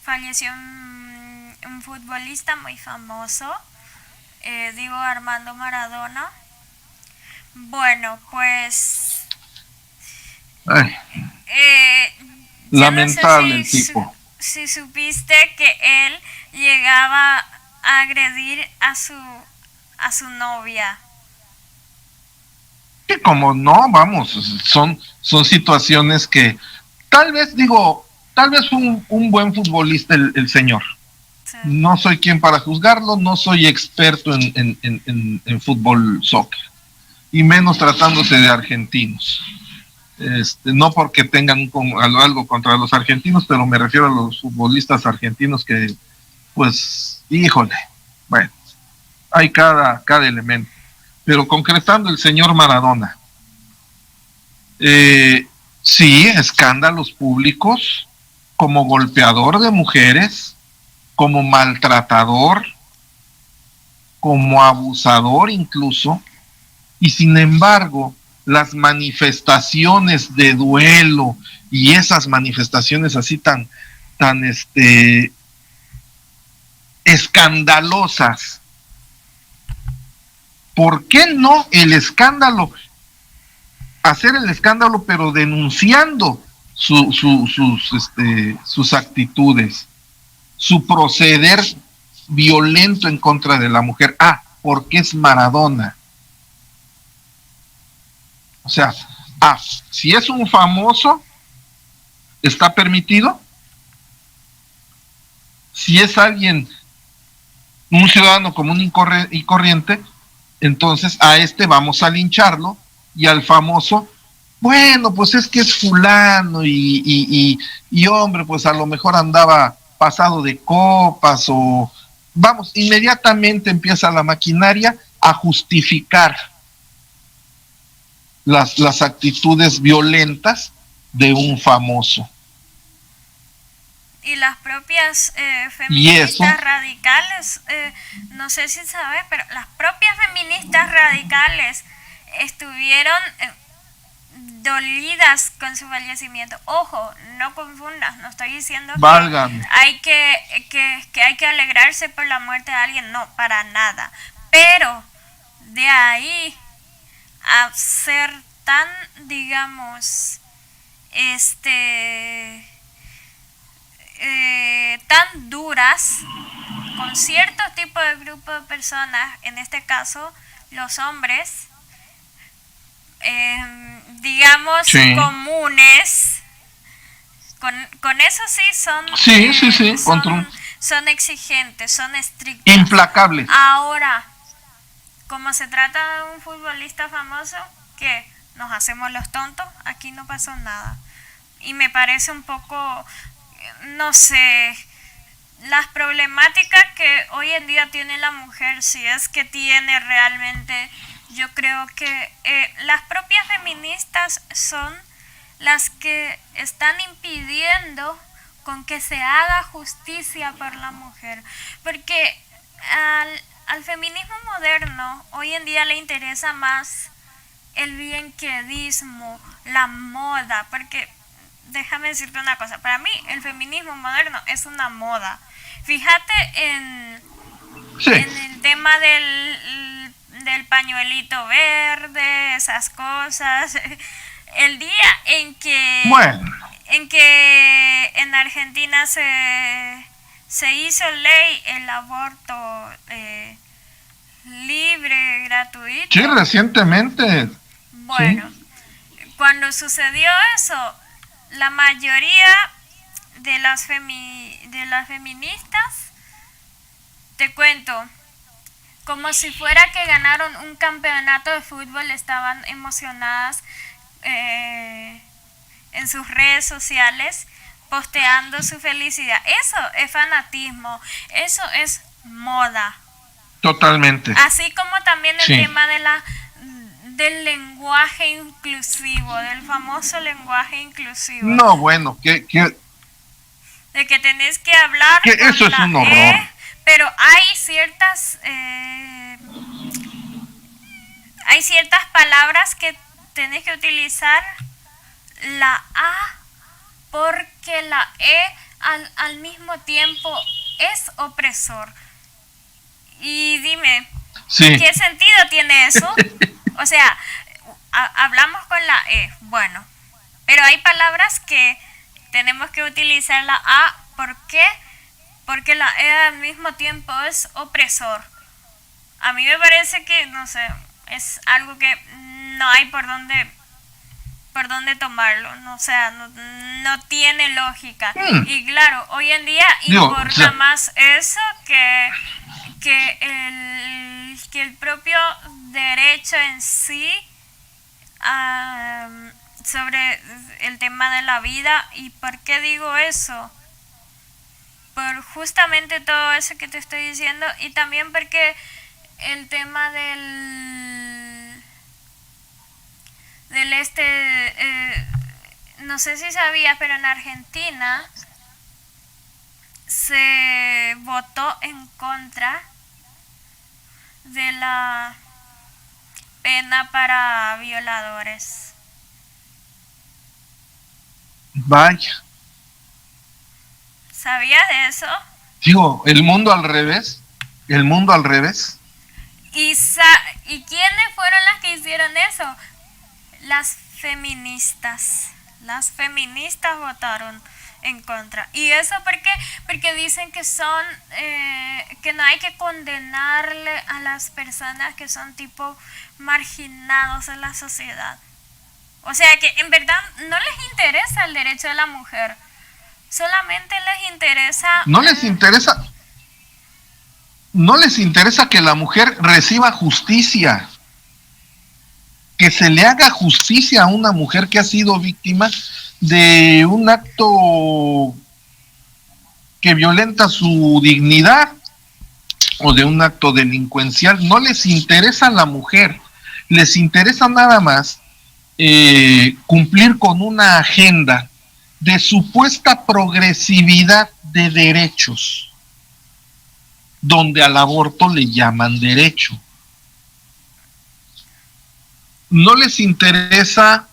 falleció un futbolista muy famoso, digo Armando Maradona. Bueno, pues lamentable no sé el tipo. Si supiste que él llegaba a agredir a su novia. Que como no, vamos, son situaciones que tal vez fue un buen futbolista el señor. Sí. No soy quien para juzgarlo, no soy experto en fútbol, soccer, y menos tratándose de argentinos. No porque tengan algo contra los argentinos, pero me refiero a los futbolistas argentinos que, pues, híjole, bueno, hay cada elemento. Pero concretando el señor Maradona, sí, escándalos públicos, como golpeador de mujeres, como maltratador, como abusador incluso, y sin embargo, las manifestaciones de duelo y esas manifestaciones así tan escandalosas, ¿por qué no el escándalo? Hacer el escándalo, pero denunciando sus actitudes, su proceder violento en contra de la mujer. Porque es Maradona. O sea, si es un famoso, está permitido. Si es alguien, un ciudadano común y corriente, entonces a vamos a lincharlo, y al famoso, bueno, pues es que es fulano y hombre, pues a lo mejor andaba pasado de copas, o vamos, inmediatamente empieza la maquinaria a justificar las actitudes violentas de un famoso. Y las propias feministas radicales, no sé si sabes, pero las propias feministas radicales estuvieron dolidas con su fallecimiento. Ojo, no confundas, no estoy diciendo que hay que alegrarse por la muerte de alguien, no, para nada. Pero de ahí a ser tan, digamos, tan duras con cierto tipo de grupo de personas, en este caso los hombres, digamos, sí, comunes, con eso sí son exigentes, son estrictos, implacables. Ahora, como se trata de un futbolista famoso, ¿qué? ¿Nos hacemos los tontos? Aquí no pasó nada. Y me parece un poco, no sé, las problemáticas que hoy en día tiene la mujer, si es que tiene realmente, yo creo que las propias feministas son las que están impidiendo con que se haga justicia por la mujer. Porque al feminismo moderno hoy en día le interesa más el bienquedismo, la moda, porque déjame decirte una cosa, para mí el feminismo moderno es una moda. Fíjate en el tema del pañuelito verde, esas cosas, el día en que en Argentina se hizo ley el aborto libre, gratuito. Sí, recientemente. Bueno, sí. Cuando sucedió eso, la mayoría de las feministas, te cuento, como si fuera que ganaron un campeonato de fútbol, estaban emocionadas en sus redes sociales, posteando su felicidad. Eso es fanatismo, eso es moda. Totalmente. Así como también el tema del lenguaje inclusivo, del famoso lenguaje inclusivo. No, bueno, de que tenés que hablar que con eso es un horror. Pero hay ciertas palabras que tenés que utilizar la A, porque la E al mismo tiempo es opresor. Y dime, sí. ¿Qué sentido tiene eso? O sea, hablamos con la E, bueno, pero hay palabras que tenemos que utilizar la A. ¿Por qué? Porque la E al mismo tiempo es opresor. A mí me parece que, no sé, es algo que no hay por dónde tomarlo, no, o sea, no tiene lógica. Y claro, hoy en día importa más eso que el propio derecho en sí sobre el tema de la vida. ¿Y por qué digo eso? Por justamente todo eso que te estoy diciendo, y también porque el tema no sé si sabías, pero en Argentina se votó en contra de la pena para violadores. Vaya. ¿Sabías de eso? Digo, el mundo al revés. ¿Y quiénes fueron las que hicieron eso? Las feministas. Las feministas votaron en contra. ¿Y eso por qué? Porque dicen que son que no hay que condenarle a las personas que son tipo marginados en la sociedad. O sea que en verdad no les interesa el derecho de la mujer. Solamente les interesa... No les interesa que la mujer reciba justicia. Que se le haga justicia a una mujer que ha sido víctima de un acto que violenta su dignidad o de un acto delincuencial. No les interesa a la mujer, les interesa nada más cumplir con una agenda de supuesta progresividad de derechos, donde al aborto le llaman derecho. No les interesa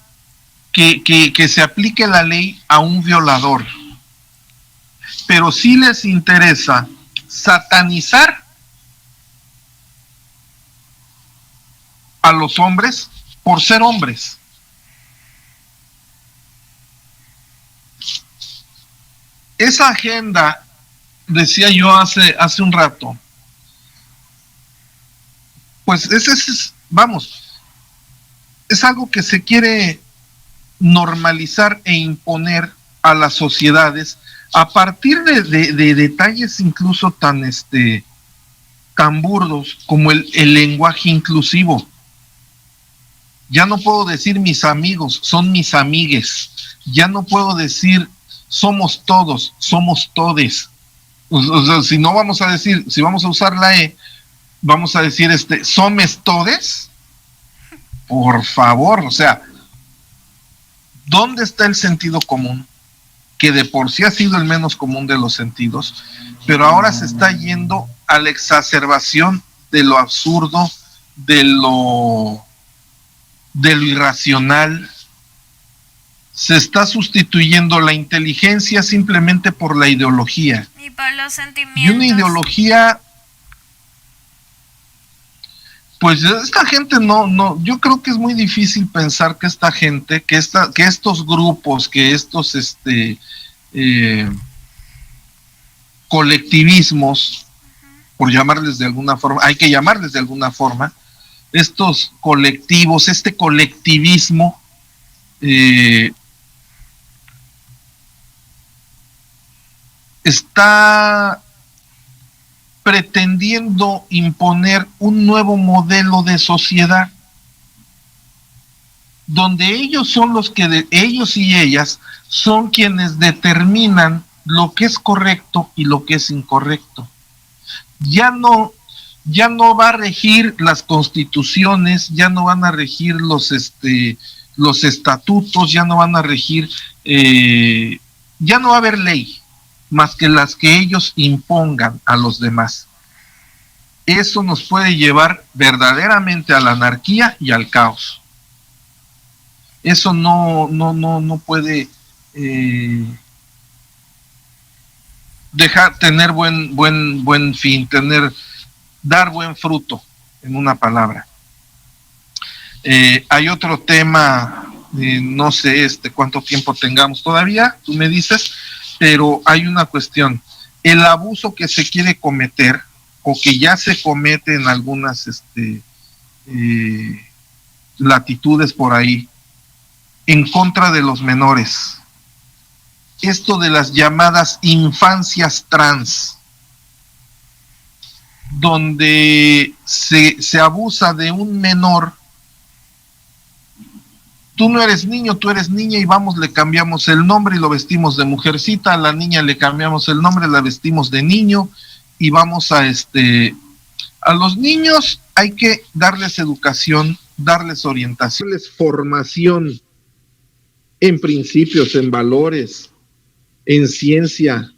que se aplique la ley a un violador, pero sí les interesa satanizar a los hombres por ser hombres. Esa agenda, decía yo hace un rato, pues es algo que se quiere normalizar e imponer a las sociedades a partir de detalles incluso tan burdos como el lenguaje inclusivo. Ya no puedo decir mis amigos, son mis amigues. Ya no puedo decir somos todos, somos todes. O sea, si no vamos a decir, si vamos a usar la E, vamos a decir somes todes. Por favor, o sea, ¿dónde está el sentido común? Que de por sí ha sido el menos común de los sentidos, pero ahora se está yendo a la exacerbación de lo absurdo, de lo irracional. Se está sustituyendo la inteligencia simplemente por la ideología. Y por los sentimientos. Y una ideología, pues esta gente no, yo creo que es muy difícil pensar que esta gente, que estos grupos, que estos colectivismos, por llamarles de alguna forma, hay que llamarles de alguna forma, estos colectivos, este colectivismo, está pretendiendo imponer un nuevo modelo de sociedad, donde ellos son los que, ellos y ellas, son quienes determinan lo que es correcto y lo que es incorrecto. Ya no va a regir las constituciones, ya no van a regir los estatutos, ya no van a regir, ya no va a haber ley más que las que ellos impongan a los demás. Eso nos puede llevar verdaderamente a la anarquía y al caos. Eso no puede tener buen fin, dar buen fruto, en una palabra. Hay otro tema, no sé cuánto tiempo tengamos todavía, tú me dices, pero hay una cuestión. El abuso que se quiere cometer, o que ya se comete en algunas latitudes por ahí, en contra de los menores. Esto de las llamadas infancias trans, donde se abusa de un menor. Tú no eres niño, tú eres niña, y vamos, le cambiamos el nombre y lo vestimos de mujercita. A la niña le cambiamos el nombre, la vestimos de niño, y vamos a los niños hay que darles educación, darles orientación, darles formación en principios, en valores, en ciencia,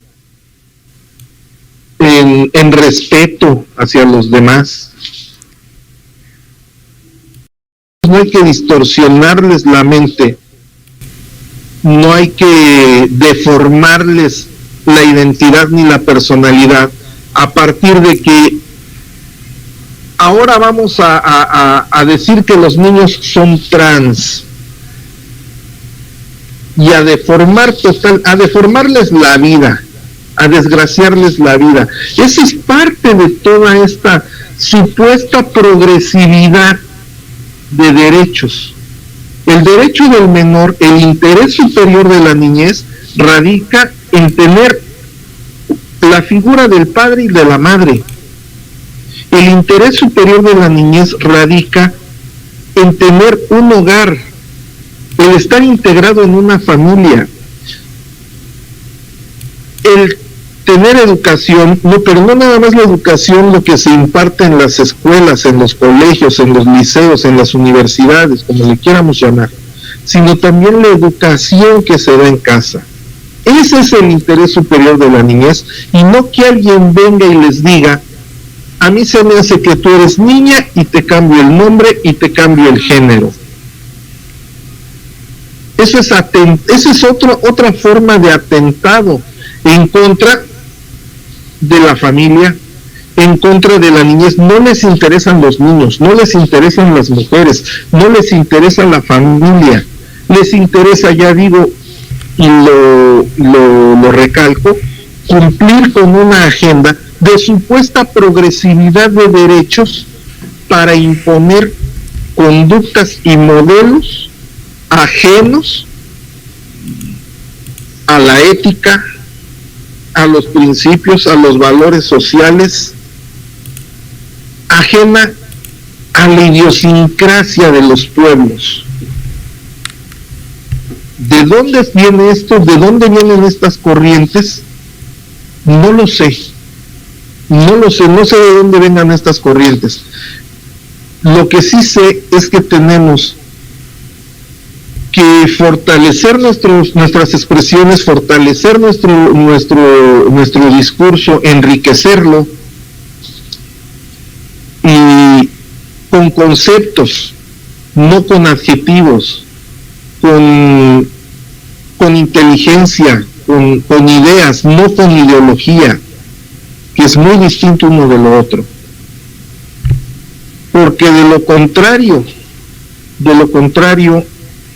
en respeto hacia los demás. No hay que distorsionarles la mente, no hay que deformarles la identidad ni la personalidad a partir de que ahora vamos a decir que los niños son trans, y a deformarles la vida, a desgraciarles la vida. Esa es parte de toda esta supuesta progresividad de derechos. El derecho del menor, el interés superior de la niñez, radica en tener la figura del padre y de la madre. El interés superior de la niñez radica en tener un hogar, el estar integrado en una familia, el tener educación, pero no nada más la educación, lo que se imparte en las escuelas, en los colegios, en los liceos, en las universidades, como le quieramos llamar, sino también la educación que se da en casa. Ese es el interés superior de la niñez, y no que alguien venga y les diga: a mí se me hace que tú eres niña y te cambio el nombre y te cambio el género. Eso es otra forma de atentado en contra de la familia, en contra de la niñez. No les interesan los niños, no les interesan las mujeres, no les interesa la familia, les interesa, ya digo, y lo recalco, cumplir con una agenda de supuesta progresividad de derechos para imponer conductas y modelos ajenos a la ética, a los principios, a los valores sociales, ajena a la idiosincrasia de los pueblos. ¿De dónde viene esto? ¿De dónde vienen estas corrientes? No lo sé. No sé de dónde vengan estas corrientes. Lo que sí sé es que tenemos que fortalecer nuestras expresiones, fortalecer nuestro discurso, enriquecerlo, y con conceptos, no con adjetivos, con inteligencia, con ideas, no con ideología, que es muy distinto uno de lo otro. Porque de lo contrario,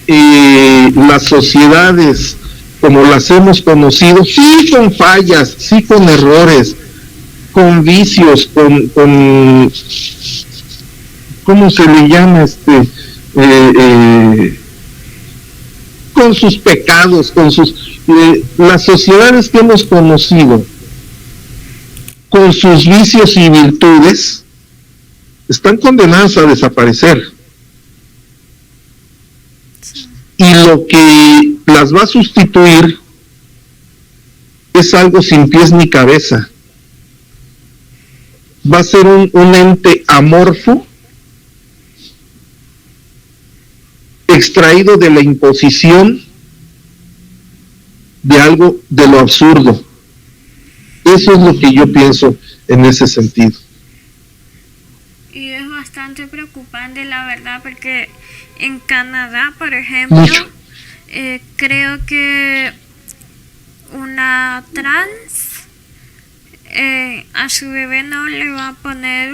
las sociedades como las hemos conocido, sí con fallas, sí con errores, con vicios, con ¿cómo se le llama? con sus pecados, con sus las sociedades que hemos conocido, con sus vicios y virtudes, están condenadas a desaparecer. Y lo que las va a sustituir es algo sin pies ni cabeza. Va a ser un ente amorfo, extraído de la imposición de algo de lo absurdo. Eso es lo que yo pienso en ese sentido. Y es bastante preocupante, la verdad, porque en Canadá, por ejemplo, creo que una trans a su bebé no le va a poner,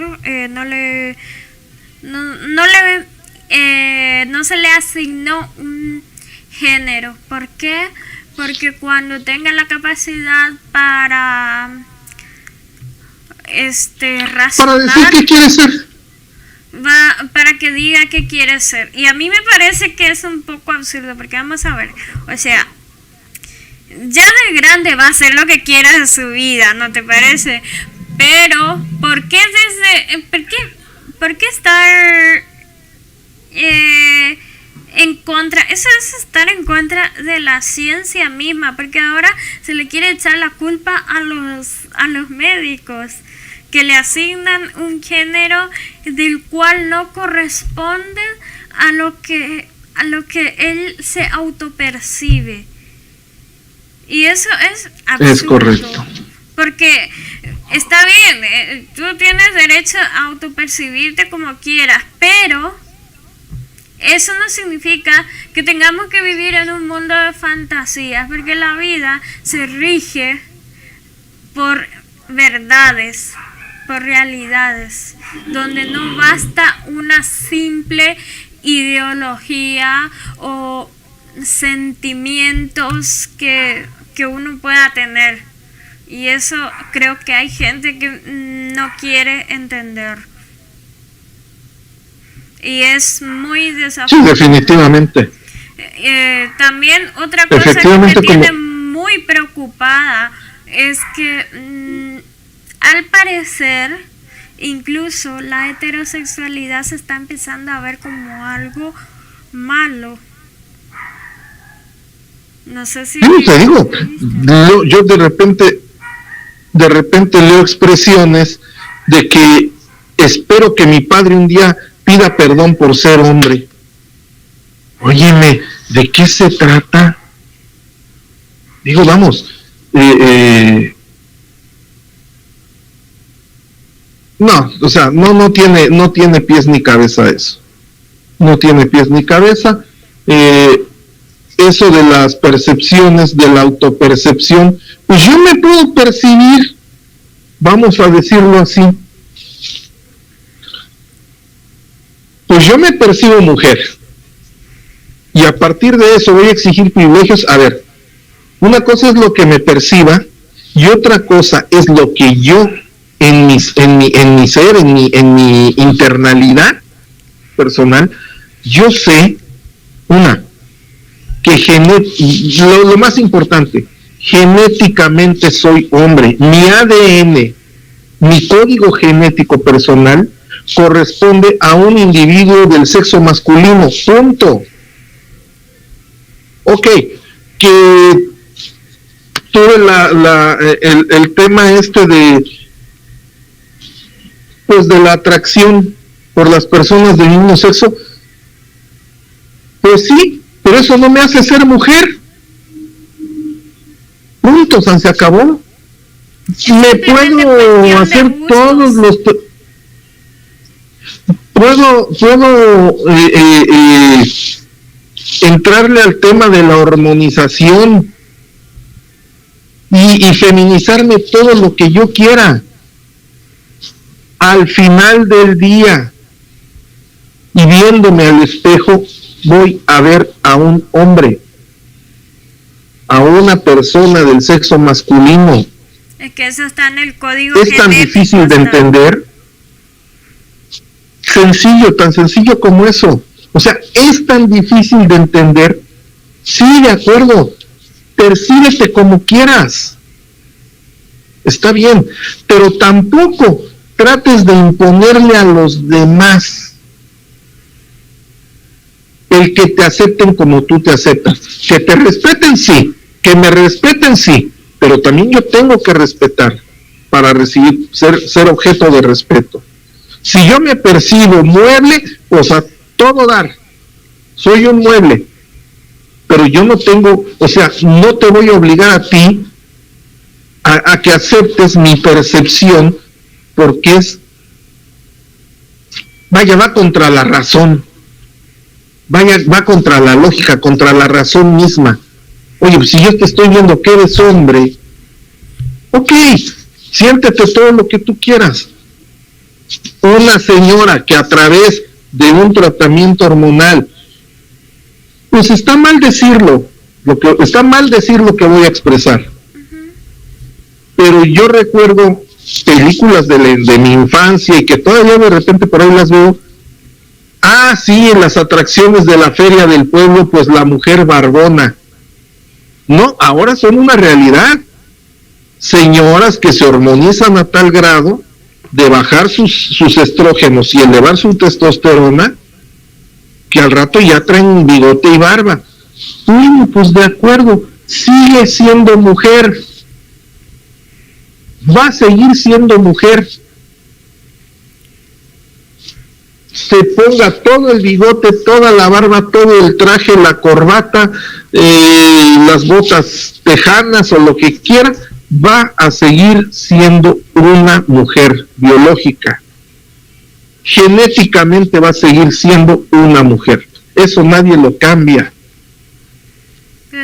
no se le asignó un género. ¿Por qué? Porque cuando tenga la capacidad para razonar, para decir qué quiere ser, para que diga qué quiere ser. Y a mí me parece que es un poco absurdo, porque vamos a ver, o sea, ya de grande va a hacer lo que quiera de su vida, ¿no te parece? Pero ¿por qué estar en contra? Eso es estar en contra de la ciencia misma, porque ahora se le quiere echar la culpa a los médicos, que le asignan un género del cual no corresponde a lo que él se autopercibe. Y eso es absurdo. Es correcto. Porque está bien, tú tienes derecho a autopercibirte como quieras, pero eso no significa que tengamos que vivir en un mundo de fantasías, porque la vida se rige por verdades, por realidades, donde no basta una simple ideología o sentimientos que uno pueda tener. Y eso creo que hay gente que no quiere entender. Y es muy desafortunado. Sí, definitivamente. También otra cosa que me tiene muy preocupada es que al parecer incluso la heterosexualidad se está empezando a ver como algo malo. No sé si... Yo te digo, yo de repente leo expresiones de que espero que mi padre un día pida perdón por ser hombre. Óyeme, ¿de qué se trata? Digo, vamos, no, o sea, no tiene pies ni cabeza eso. No tiene pies ni cabeza. Eso de las percepciones, de la autopercepción, pues yo me puedo percibir, vamos a decirlo así, pues yo me percibo mujer, y a partir de eso voy a exigir privilegios. A ver, una cosa es lo que me perciba, y otra cosa es lo que yo, en mi ser, en mi internalidad personal, yo sé, que lo más importante, genéticamente soy hombre. Mi ADN, mi código genético personal, corresponde a un individuo del sexo masculino, punto. Ok, que tuve el tema de la atracción por las personas del mismo sexo, pues sí, pero eso no me hace ser mujer. Punto, se acabó. Me puedo hacer todos los... Puedo entrarle al tema de la hormonización y feminizarme todo lo que yo quiera. Al final del día, y viéndome al espejo, voy a ver a un hombre, a una persona del sexo masculino. Es que eso está en el código genético. Es tan difícil de entender. Tan sencillo como eso. O sea, es tan difícil de entender Sí, de acuerdo, percíbete como quieras, está bien, pero tampoco trates de imponerle a los demás el que te acepten como tú te aceptas. Que te respeten, sí, que me respeten, sí, pero también yo tengo que respetar para recibir, ser objeto de respeto. Si yo me percibo mueble, pues a todo dar, soy un mueble, pero yo no tengo, o sea, no te voy a obligar a ti a que aceptes mi percepción, porque va contra la razón, va contra la lógica, contra la razón misma. Oye, pues si yo te estoy viendo que eres hombre, ok, siéntete todo lo que tú quieras. Una señora que a través de un tratamiento hormonal, pues está mal decir lo que voy a expresar. Pero yo recuerdo películas de mi infancia y que todavía de repente por ahí las veo. Sí, en las atracciones de la feria del pueblo, pues la mujer barbona. No, ahora son una realidad. Señoras que se hormonizan a tal grado de bajar sus estrógenos y elevar su testosterona, que al rato ya traen bigote y barba. Bueno, pues de acuerdo, sigue siendo mujer, va a seguir siendo mujer. Se ponga todo el bigote, toda la barba, todo el traje, la corbata, las botas tejanas o lo que quiera, va a seguir siendo una mujer biológica. Genéticamente va a seguir siendo una mujer. Eso nadie lo cambia.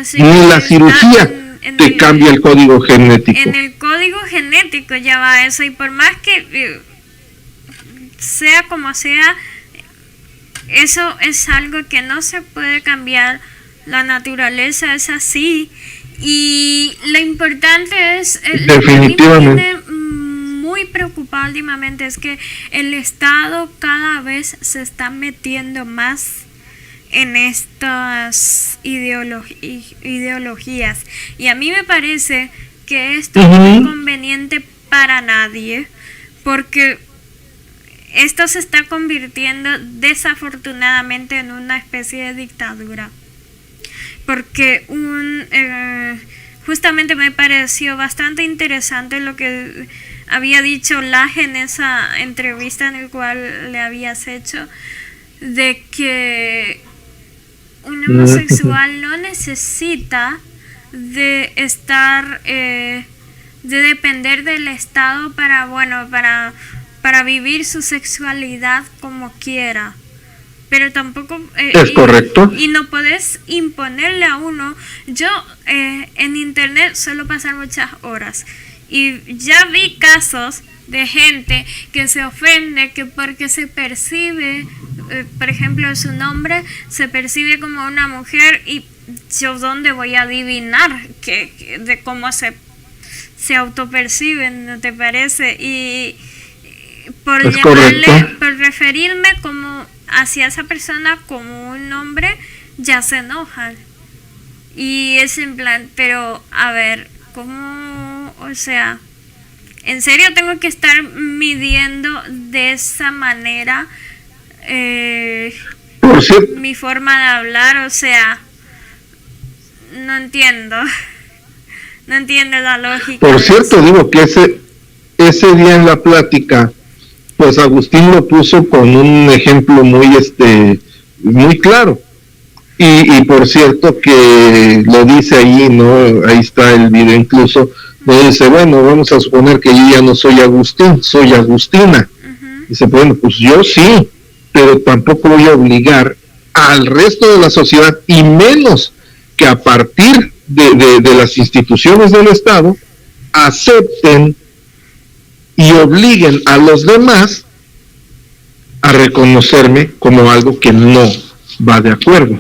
Sí, ni la cirugía te cambia el código genético. En el código genético ya va eso, y por más que sea como sea, eso es algo que no se puede cambiar. La naturaleza es así, y lo importante es, definitivamente, lo que me tiene muy preocupado últimamente es que el Estado cada vez se está metiendo más en estas ideologías, y a mí me parece que esto no es conveniente para nadie, porque esto se está convirtiendo desafortunadamente en una especie de dictadura, porque justamente me pareció bastante interesante lo que había dicho Laje en esa entrevista en la cual le habías hecho, de que un homosexual no necesita de estar de depender del Estado para vivir su sexualidad como quiera, pero tampoco es correcto, y no puedes imponerle a uno. Yo en internet suelo pasar muchas horas y ya vi casos de gente que se ofende que porque se percibe, por ejemplo, su nombre se percibe como una mujer, y yo dónde voy a adivinar de cómo se autoperciben, ¿no te parece? Y por referirme como hacia esa persona como un hombre, ya se enojan. Y es en plan, pero a ver, ¿cómo? O sea, ¿en serio tengo que estar midiendo de esa manera mi forma de hablar? O sea, no entiendo. No entiendo la lógica. Por cierto, digo que ese día en la plática, pues Agustín lo puso con un ejemplo muy claro. Y por cierto que lo dice ahí, ¿no? Ahí está el video incluso, donde dice, bueno, vamos a suponer que yo ya no soy Agustín, soy Agustina. Dice, bueno, pues yo sí, pero tampoco voy a obligar al resto de la sociedad, y menos que a partir de las instituciones del Estado acepten y obliguen a los demás a reconocerme como algo que no va de acuerdo.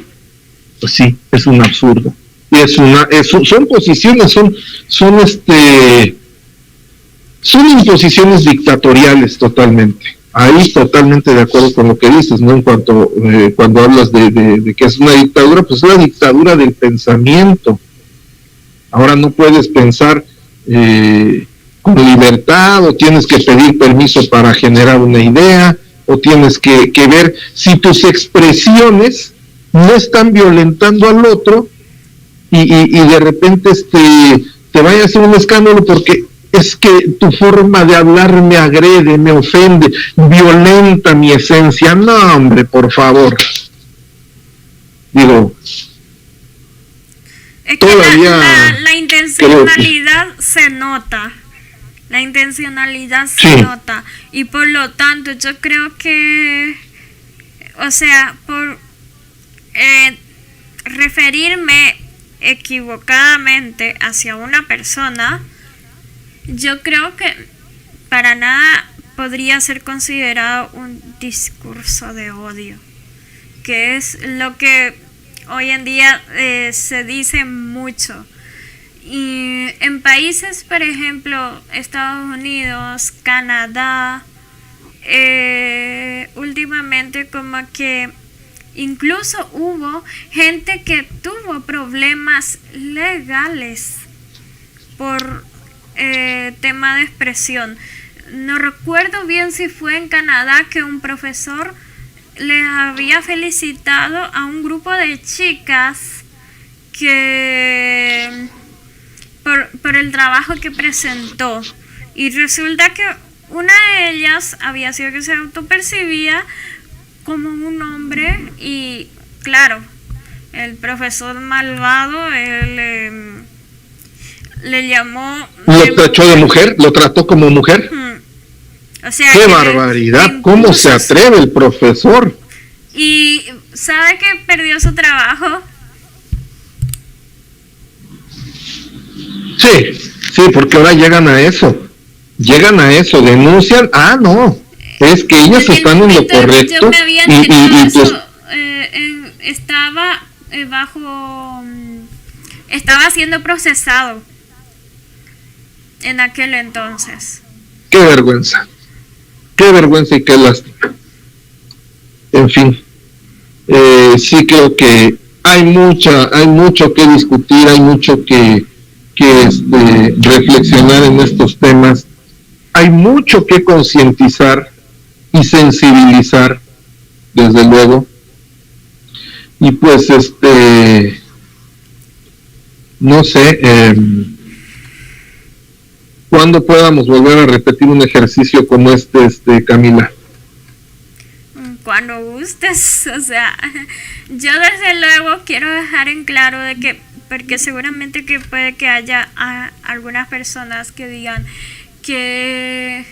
Pues sí, es un absurdo. Son posiciones, son imposiciones dictatoriales totalmente. ahí totalmente de acuerdo con lo que dices, ¿no? En cuanto, cuando hablas de que es una dictadura, pues es la dictadura del pensamiento. Ahora no puedes pensar con libertad, o tienes que pedir permiso para generar una idea, o tienes que ver si tus expresiones no están violentando al otro, y de repente te vaya a hacer un escándalo porque es que tu forma de hablar me agrede, me ofende, violenta mi esencia. No, hombre, por favor. Digo, es que la intencionalidad se nota. La intencionalidad se nota. Y por lo tanto, yo creo que, o sea, por referirme equivocadamente hacia una persona, yo creo que para nada podría ser considerado un discurso de odio, que es lo que hoy en día se dice mucho. Y en países, por ejemplo, Estados Unidos, Canadá, últimamente como que incluso hubo gente que tuvo problemas legales por tema de expresión. No recuerdo bien si fue en Canadá que un profesor les había felicitado a un grupo de chicas que por el trabajo que presentó, y resulta que una de ellas había sido que se autopercibía como un hombre, y claro, el profesor malvado le llamó, lo tachó de mujer, lo trató como mujer. O sea, ¡qué barbaridad! ¿Cómo se atreve el profesor? Y ¿sabe que perdió su trabajo? Sí, porque ahora llegan a eso, denuncian, no, es que ellas están en lo correcto. Yo me había enterado pues, estaba siendo procesado en aquel entonces. Qué vergüenza y qué lástima. En fin, sí creo que hay mucho que discutir, hay mucho que reflexionar en estos temas, hay mucho que concientizar y sensibilizar, desde luego, y pues no sé, ¿cuándo podamos volver a repetir un ejercicio como Camila? Cuando gustes, o sea, yo desde luego quiero dejar en claro de que, porque seguramente que puede que haya algunas personas que digan que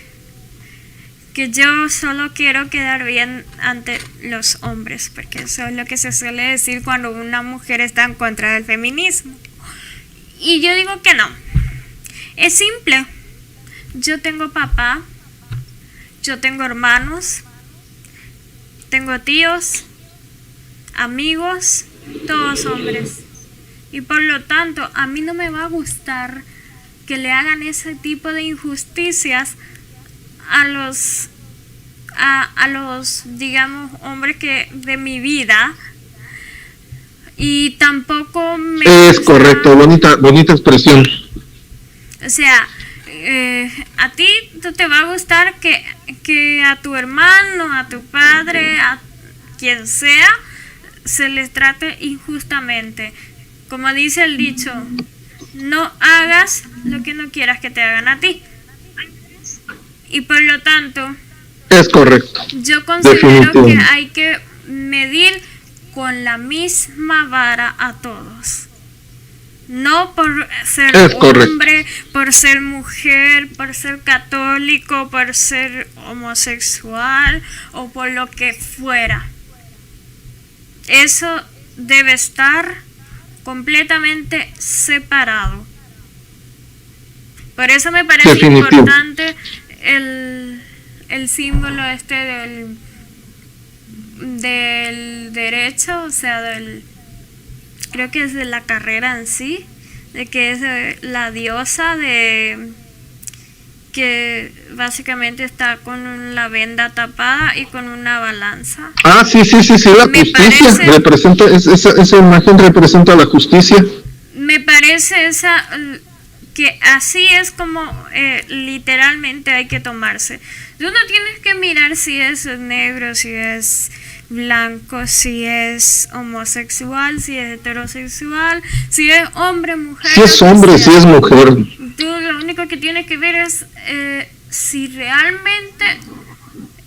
yo solo quiero quedar bien ante los hombres, porque eso es lo que se suele decir cuando una mujer está en contra del feminismo. Y yo digo que no. Es simple. Yo tengo papá, yo tengo hermanos, tengo tíos, amigos, todos hombres. Y por lo tanto, a mí no me va a gustar que le hagan ese tipo de injusticias a los digamos, hombres que de mi vida. Y tampoco me es correcto, bonita expresión. O sea, a ti no te va a gustar que a tu hermano, a tu padre, a quien sea, se les trate injustamente. Como dice el dicho, no hagas lo que no quieras que te hagan a ti. Y por lo tanto, es correcto. Yo considero que hay que medir con la misma vara a todos. No por ser hombre, por ser mujer, por ser católico, por ser homosexual o por lo que fuera. Eso debe estar completamente separado. Por eso me parece importante el símbolo del derecho, o sea, creo que es de la carrera en sí, de que es la diosa que básicamente está con la venda tapada y con una balanza. Ah, sí, la Me justicia parece- representa, esa imagen representa la justicia. Me parece que así es como literalmente hay que tomarse. Tú no tienes que mirar si es negro, si es blanco, si es homosexual, si es heterosexual, si es hombre, mujer. Si es hombre, si es mujer. Tú lo único que tienes que ver es si realmente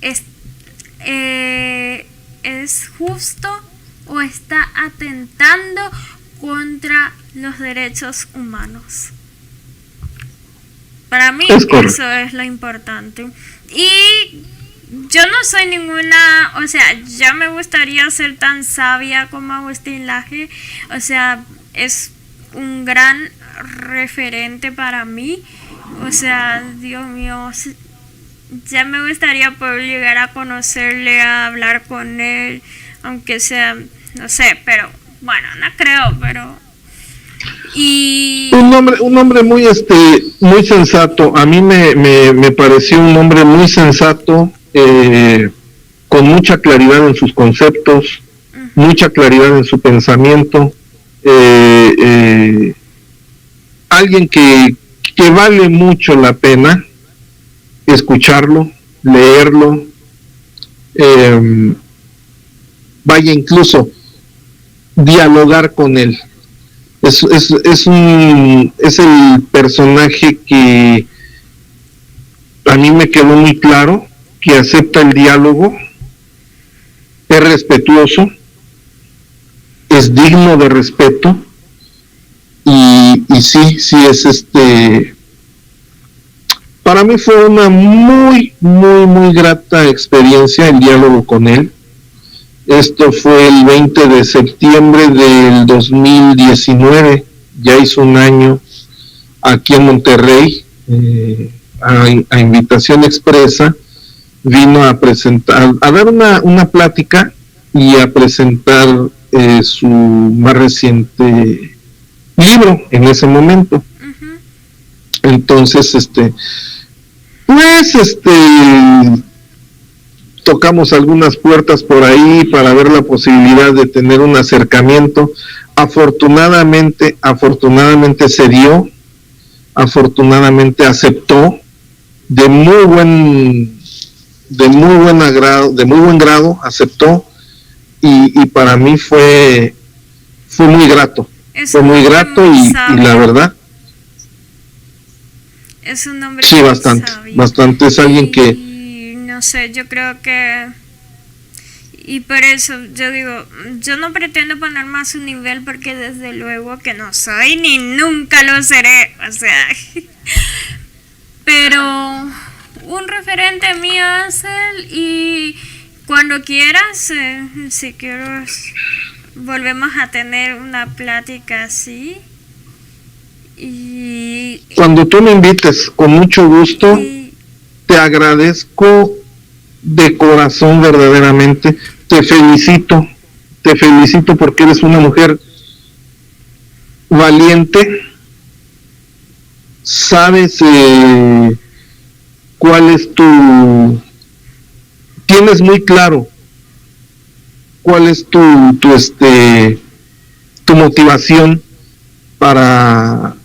es, es justo o está atentando contra los derechos humanos. Para mí Es correcto. eso es lo importante. Y yo no soy ninguna, o sea, ya me gustaría ser tan sabia como Agustín Laje. O sea, es un gran referente para mí. O sea, Dios mío, ya me gustaría poder llegar a conocerle, a hablar con él, aunque sea, no sé, pero bueno, no creo, pero... Y Un hombre muy muy sensato. A mí me pareció un hombre muy sensato, con mucha claridad en sus conceptos, mucha claridad en su pensamiento, alguien que vale mucho la pena escucharlo, leerlo, vaya, incluso dialogar con él. Es el personaje que a mí me quedó muy claro, que acepta el diálogo, es respetuoso, es digno de respeto, y sí es para mí fue una muy grata experiencia el diálogo con él. Esto fue el 20 de septiembre del 2019, ya hizo un año, aquí en Monterrey, a invitación expresa, vino a presentar, a dar una plática y a presentar su más reciente libro en ese momento. Entonces, tocamos algunas puertas por ahí para ver la posibilidad de tener un acercamiento. Afortunadamente se dio, afortunadamente aceptó, de muy buen grado aceptó, y para mí fue muy grato. Fue muy grato, y la verdad, es un hombre sí, bastante, es alguien que, no sé, yo creo que, y por eso yo digo, yo no pretendo ponerme a su nivel, porque desde luego que no soy ni nunca lo seré, o sea, pero un referente mío es él, y cuando quieras, si quieres, volvemos a tener una plática así. Y cuando tú me invites, con mucho gusto, te agradezco de corazón, verdaderamente, te felicito porque eres una mujer valiente, sabes cuál es tienes muy claro cuál es tu motivación para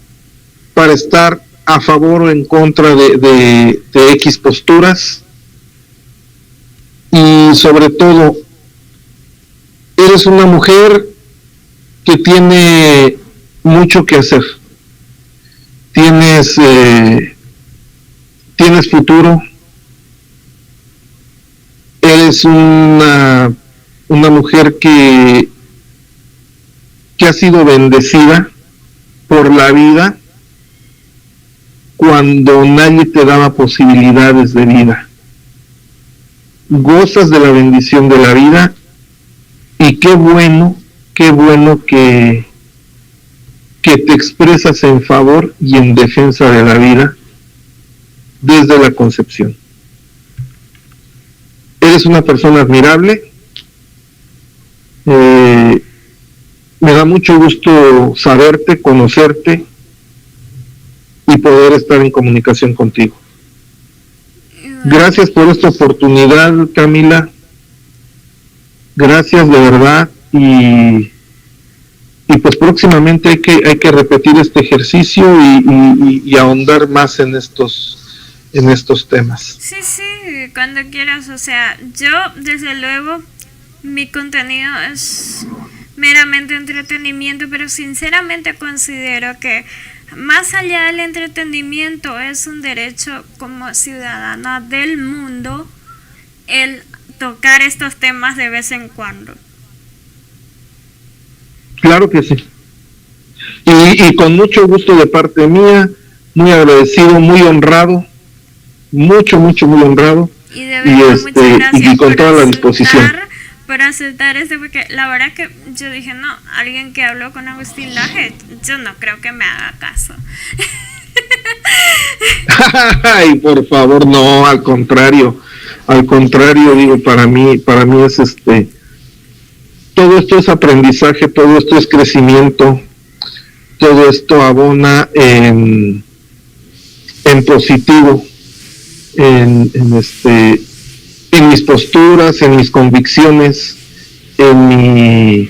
estar a favor o en contra de X posturas, y sobre todo eres una mujer que tiene mucho que hacer, tienes futuro, eres una mujer que ha sido bendecida por la vida cuando nadie te daba posibilidades de vida. Gozas de la bendición de la vida, y qué bueno que te expresas en favor y en defensa de la vida desde la concepción. Eres una persona admirable. Me da mucho gusto saberte, conocerte y poder estar en comunicación contigo. Gracias por esta oportunidad, Camila. Gracias de verdad. Y pues próximamente hay que repetir este ejercicio y ahondar más en estos temas. Sí, cuando quieras. O sea, yo desde luego mi contenido es meramente entretenimiento, pero sinceramente considero que más allá del entretenimiento es un derecho como ciudadana del mundo el tocar estos temas de vez en cuando. Claro que sí. Y con mucho gusto de parte mía, muy agradecido, muy honrado, muy honrado. Y de verdad, muchas gracias y con toda la disposición. Por aceptar esto, porque la verdad que yo dije, no, alguien que habló con Agustín Laje, yo no creo que me haga caso. Ay, por favor, no, al contrario, digo, para mí es todo esto es aprendizaje, todo esto es crecimiento, todo esto abona en positivo, en mis posturas, en mis convicciones, en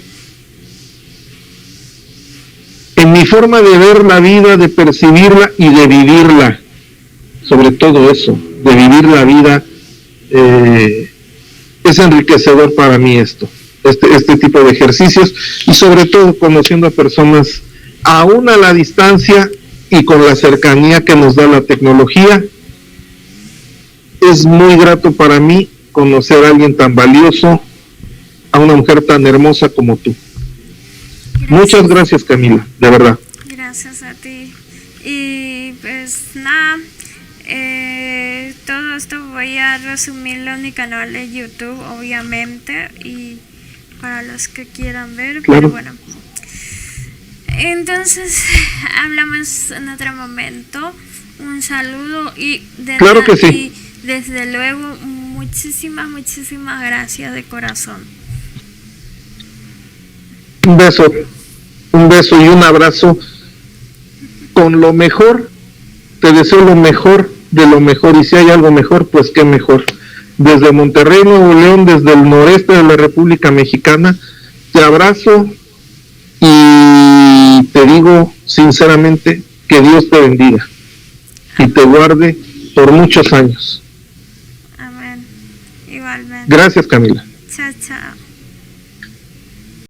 mi forma de ver la vida, de percibirla y de vivirla. Sobre todo eso, de vivir la vida, es enriquecedor para mí este tipo de ejercicios, y sobre todo conociendo a personas aún a la distancia y con la cercanía que nos da la tecnología. Es muy grato para mí conocer a alguien tan valioso, a una mujer tan hermosa como tú. Gracias. Muchas gracias, Camila, de verdad. Gracias a ti. Y pues nada, todo esto voy a resumirlo en mi canal de YouTube, obviamente, y para los que quieran ver, claro. Pero bueno. Entonces, hablamos en otro momento. Un saludo y claro que sí. Y desde luego, muchísimas gracias de corazón. Un beso y un abrazo. Con lo mejor, te deseo lo mejor de lo mejor, y si hay algo mejor, pues qué mejor. Desde Monterrey, Nuevo León, desde el noreste de la República Mexicana, te abrazo y te digo sinceramente que Dios te bendiga y te guarde por muchos años. Amén. Igualmente. Gracias, Camila. Chao.